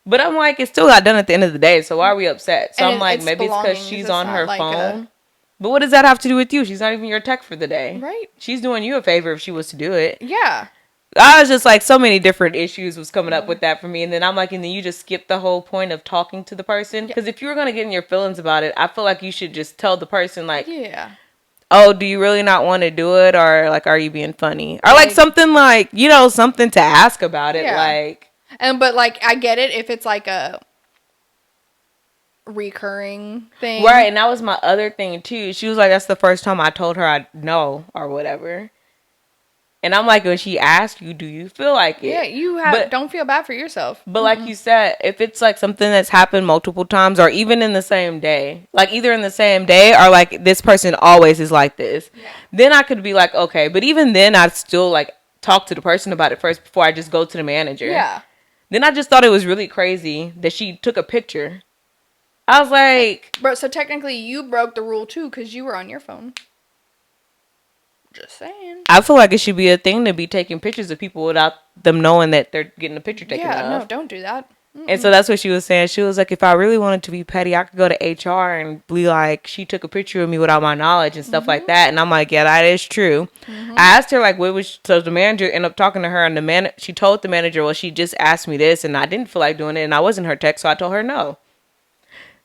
But I'm like, it still got done at the end of the day, so why are we upset? So And I'm like, it's maybe it's because belongings. she's It's on not her like a phone. But what does that have to do with you? She's not even your tech for the day. right. She's doing you a favor if she was to do it. Yeah. I was just like, so many different issues was coming up with that for me. And then I'm like, and then you just skip the whole point of talking to the person. Yeah. Because if you were going to get in your feelings about it, I feel like you should just tell the person, like, Yeah. oh, do you really not want to do it? Or like, are you being funny? Or like Like, something like, you know, something to ask about it. yeah. Like, But like I get it if it's like a recurring thing. right. And that was my other thing too. She was like, that's the first time I told her I know or whatever. And I'm like, when she asked you, do you feel like Yeah, it? you have But don't feel bad for yourself. But like you said, if it's like something that's happened multiple times or even in the same day, like either in the same day or like this person always is like this, then I could be like, okay. But even then, I'd still like talk to the person about it first before I just go to the manager. Yeah. Then I just thought it was really crazy that she took a picture. I was like, Bro, so technically you broke the rule too because you were on your phone. Just saying. I feel like it should be a thing to be taking pictures of people without them knowing that they're getting a picture taken Yeah, of. no, don't do that. And so that's what she was saying. She was like, if I really wanted to be petty, I could go to HR and be like, she took a picture of me without my knowledge and stuff like that. And I'm like, yeah, that is true. I asked her, like, what was, so the manager ended up talking to her, and she told the manager, well, she just asked me this, and I didn't feel like doing it, and I wasn't her tech, so I told her no.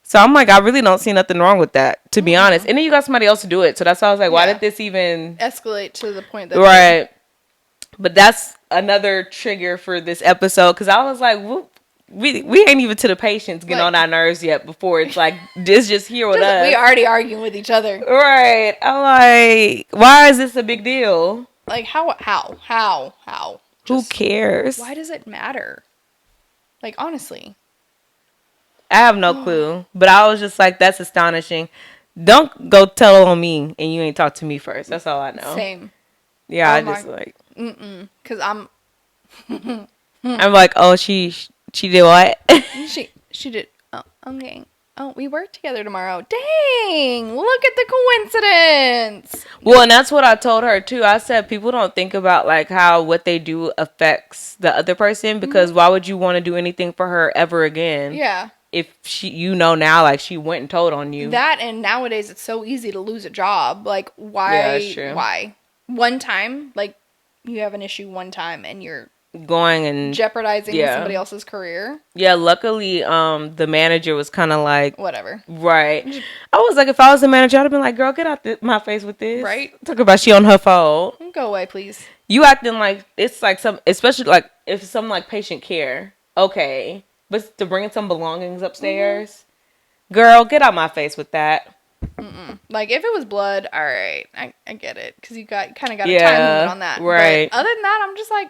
So I'm like, I really don't see nothing wrong with that, to be honest. And then you got somebody else to do it. So that's why I was like, why Yeah. did this even Escalate to the point that right? But that's another trigger for this episode because I was like, whoop. We ain't even to the patients getting Like- on our nerves yet before it's like this just here with us. we already arguing with each other. Right. I'm like, why is this a big deal? Like how? Who Just, cares? why does it matter? Like honestly. I have no clue. But I was just like, that's astonishing. Don't go tell on me and you ain't talk to me first. That's all I know. Same. Yeah, Oh I my- just like Cause I'm I'm like, oh, she did what? she did. Oh, okay. Oh, we work together tomorrow. Dang! Look at the coincidence. Well, and that's what I told her too. I said people don't think about like how what they do affects the other person because why would you want to do anything for her ever again? Yeah. If she, you know, now like she went and told on you. That and nowadays it's so easy to lose a job. Like why? Yeah, that's true. Why? One time, like you have an issue one time and you're going and jeopardizing Yeah. somebody else's career. yeah. Luckily, the manager was kind of like Whatever. right. I was like, if I was the manager, I'd have been like, girl, get out my face with this. Right. Talk about she on her phone. Go away, please. You acting like it's like some, especially like if it's something like patient care. Okay, but to bring some belongings upstairs, girl, get out my face with that. Like if it was blood, all right, I get it because you kind of got a Yeah, time limit on that. right. But other than that, I'm just like,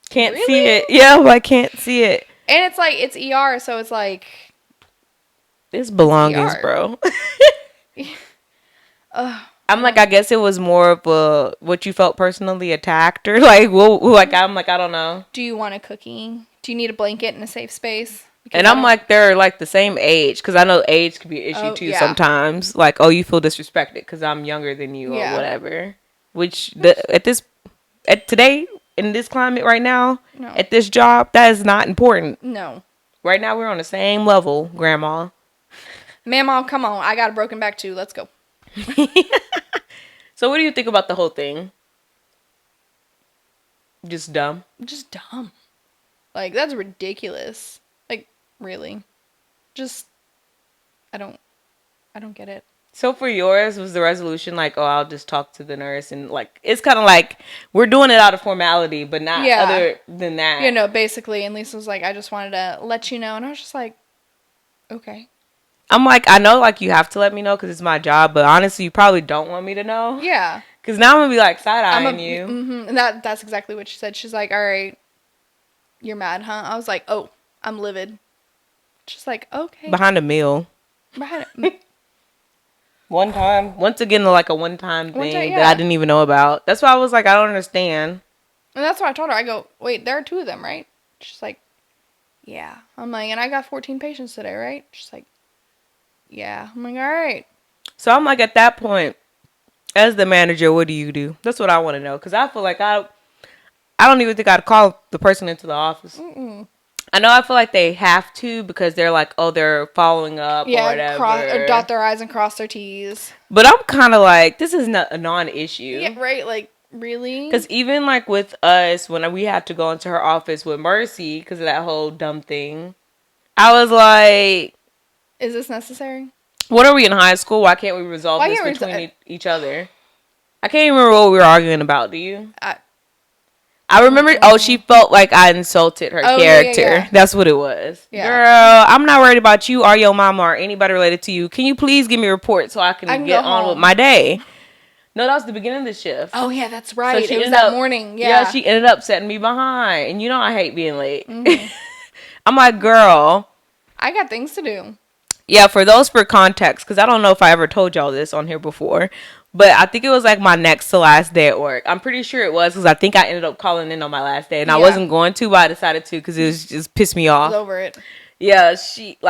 Can't Really? see it. Yeah, I can't see it. and it's like it's ER, so it's like, It's belongings, ER. bro. ugh. I'm like, I guess it was more of a what you felt personally attacked or like, well, like I'm like, I don't know. Do you want a cookie? Do you need a blanket and a safe space? Because And I I'm don't- like, they're like the same age because I know age could be an issue Oh, too yeah. sometimes. Like, oh, you feel disrespected because I'm younger than you Yeah. or whatever. Which at today in this climate right now No. at this job that is not important. no, Right now we're on the same level, Grandma. Mama, come on, I got a broken back too. Let's go. So what do you think about the whole thing? Just dumb. Just dumb. Like, that's ridiculous. Like, really. Just, I don't, I don't get it. So for yours, was the resolution like, oh, I'll just talk to the nurse and like it's kind of like we're doing it out of formality, but not Yeah. other than that. You know, basically, and Lisa was like, I just wanted to let you know. And I was just like, okay. I'm like, I know like you have to let me know because it's my job, but honestly, you probably don't want me to know. Yeah. Because now I'm going to be like side-eyeing you. Mm-hmm, and that's exactly what she said. She's like, all right, you're mad, huh? I was like, oh, I'm livid. She's like, okay. Behind a meal. Behind One time. Once again, like a one-time thing yeah. that I didn't even know about. That's why I was like, I don't understand. And that's what I told her. I go, wait, there are 2 of them, right? She's like, yeah. I'm like, and I got 14 patients today, right? She's like, yeah. I'm like, all right. So I'm like, at that point, as the manager, what do you do? That's what I want to know. Because I feel like I don't even think I'd call the person into the office. Mm-mm. I know I feel like they have to because they're like, oh, they're following up or whatever. Or dot their I's and cross their T's. But I'm kind of like, this is not a non-issue. Yeah, right? Like, really? Because even like with us, when we had to go into her office with Mercy because of that whole dumb thing, I was like, is this necessary? what are we in high school? Why can't we resolve this between each other? I can't even remember what we were arguing about. Do you? I remember, she felt like I insulted her character. Yeah. That's what it was. Yeah. Girl, I'm not worried about you or your mama or anybody related to you. Can you please give me a report so I can get on with my day? No, that was the beginning of the shift. Oh, yeah, that's right. So it was that morning. Yeah, she ended up setting me behind. And you know I hate being late. Mm-hmm. I'm like, girl. I got things to do. Yeah, for context, because I don't know if I ever told y'all this on here before. But I think it was like my next to last day at work. I'm pretty sure it was because I think I ended up calling in on my last day. And I wasn't going to, but I decided to because it was just pissed me off. I was over it. Yeah,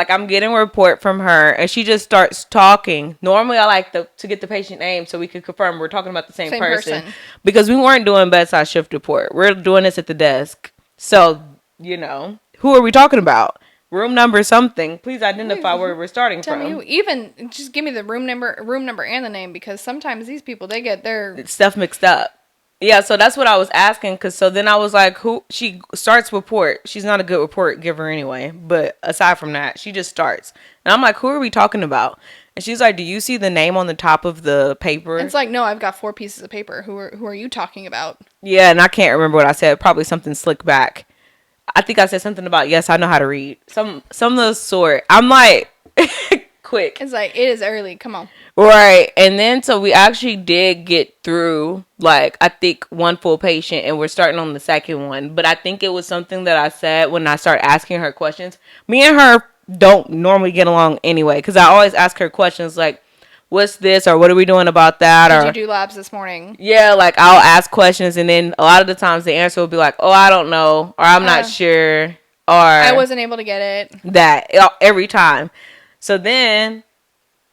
I'm getting a report from her and she just starts talking. Normally I like to get the patient name so we could confirm we're talking about the same person. Because we weren't doing bedside shift report. We're doing this at the desk. So, who are we talking about? Room number something. Please identify where we're starting from. Tell me, even just give me the room number and the name because sometimes these people they get their stuff mixed up. Yeah, so that's what I was asking. So then I was like, who? She starts report. She's not a good report giver anyway. But aside from that, she just starts. And I'm like, who are we talking about? And she's like, do you see the name on the top of the paper? It's like, no, I've got 4 pieces of paper. Who are you talking about? Yeah, and I can't remember what I said. Probably something slick back. I think I said something about, yes, I know how to read. Some of the sort. I'm like, quick. It's like, it is early. Come on. Right. And then, so we actually did get through, like, I think one full patient, and we're starting on the second one. But I think it was something that I said when I started asking her questions. Me and her don't normally get along anyway, because I always ask her questions like, what's this, or what are we doing about that? Did you do labs this morning? Yeah, like, I'll ask questions, and then a lot of the times the answer will be like, oh, I don't know, or I'm not sure, or I wasn't able to get it. That, every time. So then,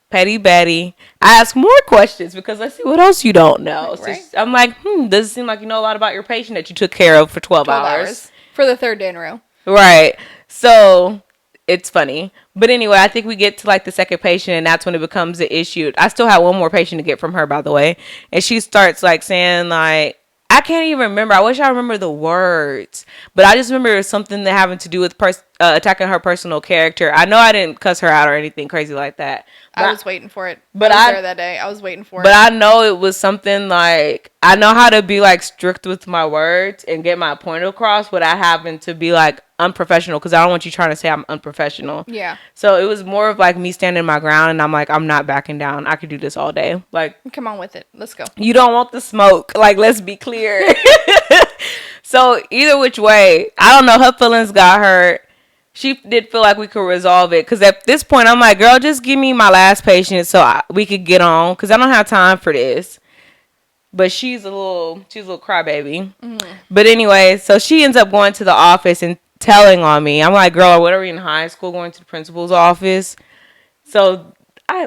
Petty Betty, I ask more questions, because let's see what else you don't know. Right. So I'm like, does it seem like you know a lot about your patient that you took care of for 12 hours? For the 3rd day in a row. Right. So it's funny. But anyway, I think we get to like the second patient and that's when it becomes an issue. I still have one more patient to get from her, by the way. And she starts like saying like, I can't even remember. I wish I remember the words. But I just remember it was something that having to do with attacking her personal character. I know I didn't cuss her out or anything crazy like that. I was waiting for it. But I was there that day. I was waiting for it. But I know it was something like, I know how to be like strict with my words and get my point across without having to be like unprofessional, because I don't want you trying to say I'm unprofessional. Yeah. So it was more of like me standing my ground and I'm like, I'm not backing down. I could do this all day. Like, come on with it. Let's go. You don't want the smoke. Like, let's be clear. So either which way, I don't know. Her feelings got hurt. She did feel like we could resolve it. Because at this point, I'm like, girl, just give me my last patient so we could get on. Because I don't have time for this. But she's a little crybaby. Mm-hmm. But anyway, so she ends up going to the office and telling on me. I'm like, girl, what are we in high school going to the principal's office? So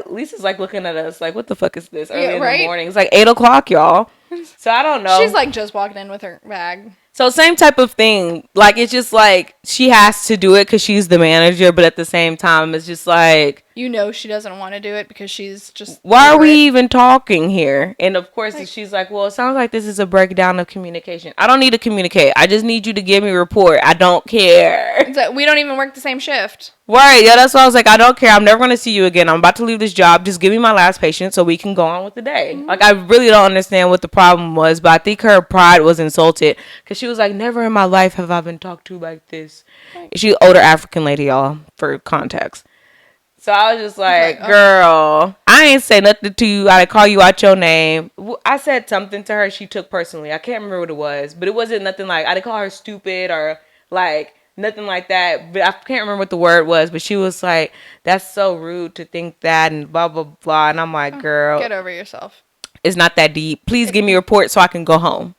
Lisa's like looking at us like, what the fuck is this? Early in the morning. It's like 8 o'clock, y'all. So I don't know. She's like just walking in with her bag. So same type of thing. Like it's just like she has to do it because she's the manager, but at the same time, it's just like You know she doesn't want to do it because she's just why are over we it. even talking here? And of course, Like, she's like, well, it sounds like this is a breakdown of communication. I don't need to communicate. I just need you to give me a report. I don't care. it's like, we don't even work the same shift. Right. Yeah, that's why I was like, I don't care. I'm never going to see you again. I'm about to leave this job. Just give me my last patient so we can go on with the day. Like, I really don't understand what the problem was, but I think her pride was insulted because she was like, never in my life have I been talked to like this. Right. She's an older African lady, y'all, for context. So I was just like, Like, girl, I ain't say nothing to you. I call you out your name. I said something to her she took personally. I can't remember what it was, but it wasn't nothing like, I didn't call her stupid or like nothing like that. But I can't remember what the word was, but she was like, that's so rude to think that and blah, blah, blah. And I'm like, girl, get over yourself. it's not that deep. Please give me a report so I can go home.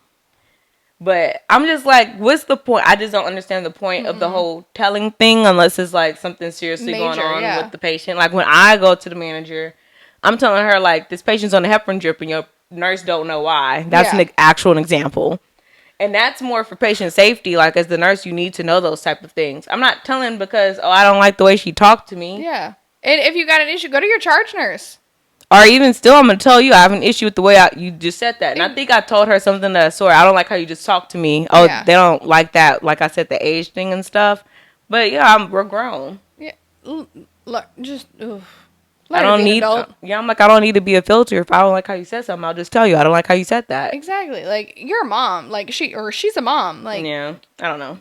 But I'm just like, what's the point? I just don't understand the point of the whole telling thing unless it's like something seriously going Major, on yeah. with the patient. Like when I go to the manager, I'm telling her like this patient's on a heparin drip and your nurse don't know why. That's Yeah. an actual example. And that's more for patient safety. Like as the nurse, you need to know those type of things. I'm not telling because, oh, I don't like the way she talked to me. Yeah. And if you got an issue, go to your charge nurse. Or even still, I'm going to tell you, I have an issue with the way you just said that. And I think I told her something that, sorry, I don't like how you just talked to me. Oh, Yeah. they don't like that. Like I said, the age thing and stuff. But yeah, we're grown. Yeah. Look, just, ugh. I don't need, yeah, I'm like, I don't need to be a filter. If I don't like how you said something, I'll just tell you, I don't like how you said that. Exactly. Like, you're a mom. Like, she's a mom. Like, Yeah, I don't know.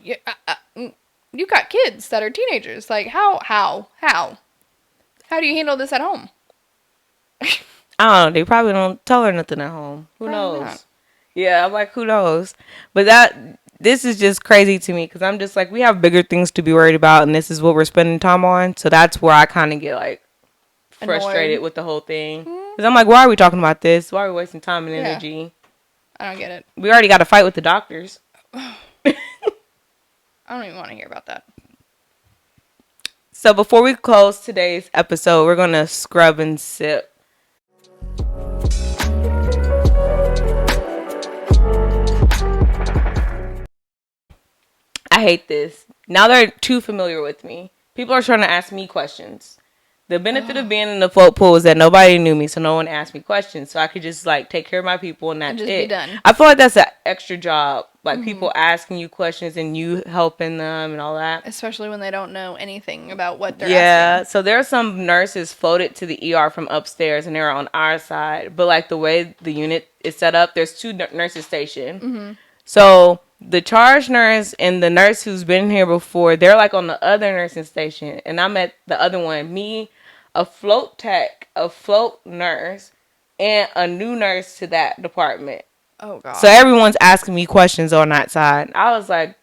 You got kids that are teenagers. Like, how do you handle this at home? I don't know. They probably don't tell her nothing at home. Who Probably knows? not. Yeah, I'm like, who knows? But this is just crazy to me because I'm just like, we have bigger things to be worried about, and this is what we're spending time on. So that's where I kind of get like frustrated Annoyed. with the whole thing. Because I'm like, why are we talking about this? Why are we wasting time and Yeah. energy? I don't get it. We already got to fight with the doctors. I don't even want to hear about that. So before we close today's episode, we're going to scrub and sip. I hate this. Now they're too familiar with me. People are trying to ask me questions. The benefit of being in the float pool is that nobody knew me, so no one asked me questions. So I could just like take care of my people and that's just it. be done. I feel like that's an extra job. Like people asking you questions and you helping them and all that. Especially when they don't know anything about what they're Yeah, asking. so there are some nurses floated to the ER from upstairs and they're on our side. But like the way the unit is set up, there's two nurses stationed. So the charge nurse and the nurse who's been here before, they're like on the other nursing station. And I'm at the other one. Me, a float tech, a float nurse, and a new nurse to that department. Oh, God. So everyone's asking me questions on that side. I was like,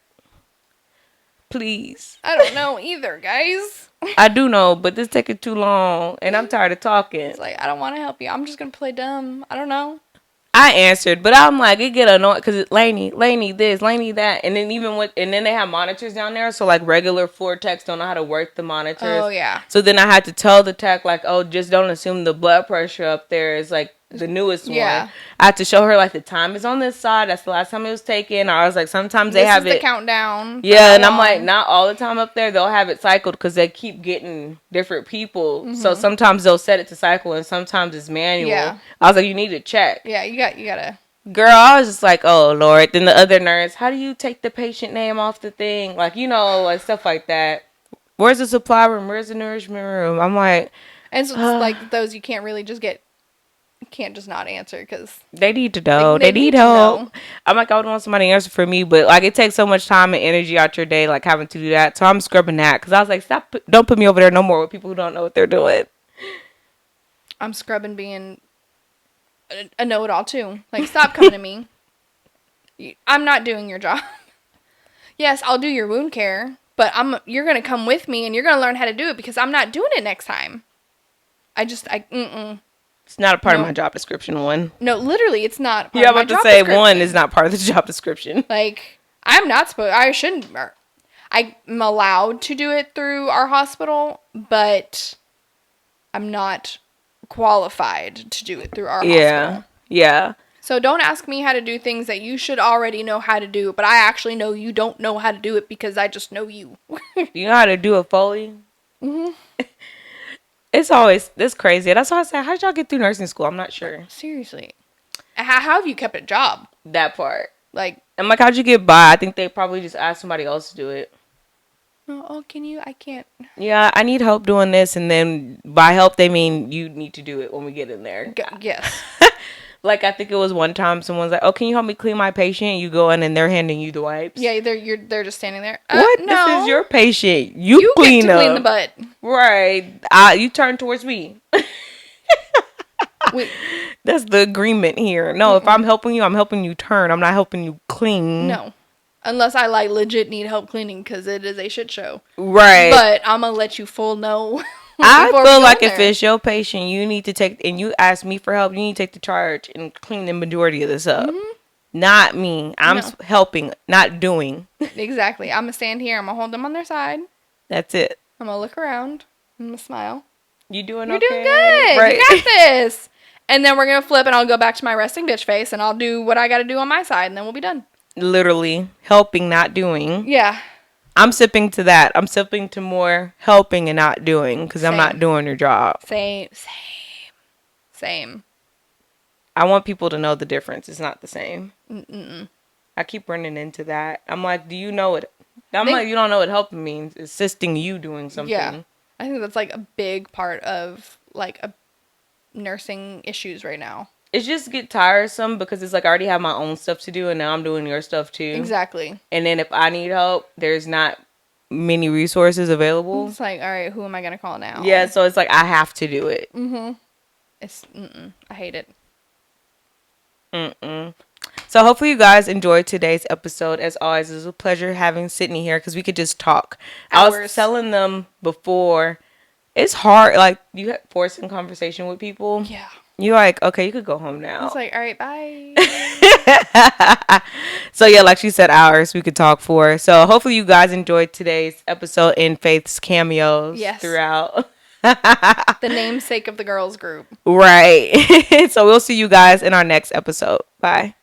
please. I don't know either, guys. I do know, but this taking too long, and I'm tired of talking. It's like, I don't want to help you. I'm just going to play dumb. I don't know. I answered, but I'm like, it get annoying because it's Lainey this, Lainey that, and then and then they have monitors down there, so like regular floor techs don't know how to work the monitors. Oh, yeah. So then I had to tell the tech like, oh, just don't assume the blood pressure up there is like the newest one. I had to show her like the time is on this side. That's the last time it was taken. Or I was like, sometimes they have This is it the countdown. Yeah, and I'm like, not all the time up there. They'll have it cycled because they keep getting different people. So sometimes they'll set it to cycle and sometimes it's manual. Yeah. I was like, you need to check. Yeah, you gotta. Girl, I was just like, oh, Lord. Then the other nurse, how do you take the patient name off the thing? Like, like stuff like that. Where's the supply room? Where's the nourishment room? I'm like. And so it's like those you can't really just get. You can't just not answer because. They need to know. They They need need to help. know. I'm like, I would want somebody to answer for me, but like, it takes so much time and energy out your day, like having to do that. So I'm scrubbing that because I was like, don't put me over there no more with people who don't know what they're doing. I'm scrubbing being a know-it-all too. Like, stop coming to me. I'm not doing your job. Yes, I'll do your wound care, but you're gonna come with me and you're gonna learn how to do it because I'm not doing it next time. It's not a part of my job description. One. No, literally, it's not. Yeah, I'm about to say one is not part of the job description. Like, I'm not supposed. I shouldn't. I'm allowed to do it through our hospital, but I'm not qualified to do it through our hospital. Yeah. So don't ask me how to do things that you should already know how to do, but I actually know you don't know how to do it because I just know you. You know how to do a Foley? Hmm. It's always this crazy. That's why I said, how did y'all get through nursing school? I'm not sure. Seriously. How have you kept a job? That part. Like, I'm like, how'd you get by? I think they probably just asked somebody else to do it. oh, can you? I can't. Yeah, I need help doing this, and then by help they mean you need to do it when we get in there. Yes. Like I think it was one time someone's like, "Oh, can you help me clean my patient?" You go in and they're handing you the wipes. Yeah, they're just standing there. What? No. This is your patient. You clean get to up. clean the butt. Right. You turn towards me. Wait, That's the agreement here. No, if I'm helping you turn. I'm not helping you clean. no. Unless I like legit need help cleaning because it is a shit show. Right. But I'm gonna let you full know. I before we feel go like in if there. it's your patient, you need to take, and you ask me for help, you need to take the charge and clean the majority of this up. Not me. I'm No. helping, not doing. Exactly. I'm gonna stand here. I'm gonna hold them on their side. That's it. I'm gonna look around. I'm gonna smile. You doing You're okay? doing good. Right. You got this. And then we're gonna flip, and I'll go back to my resting bitch face, and I'll do what I gotta do on my side, and then we'll be done. Literally helping, not doing. Yeah. I'm sipping to that. I'm sipping to more helping and not doing because I'm not Same. doing your job. Same. I want people to know the difference. It's not the same. Mm-mm. I keep running into that. I'm like, do you know it? They- Like, you don't know what helping means. Assisting you doing something. Yeah. I think that's like a big part of like a nursing issues right now. It's just get tiresome because it's like I already have my own stuff to do and now I'm doing your stuff too. Exactly. And then if I need help, there's not many resources available. It's like, all right, who am I gonna call now? Yeah, so it's like I have to do it. I hate it. So hopefully you guys enjoyed today's episode. As always, it was a pleasure having Sydney here because we could just talk. I was Hours. telling them before, it's hard. Like you forcing conversation with people. Yeah. You're like, okay, you could go home now. It's like, all right, bye. So yeah, like she said, hours we could talk for. So hopefully you guys enjoyed today's episode in Faith's cameos throughout. The namesake of the girls group. Right. So we'll see you guys in our next episode. Bye.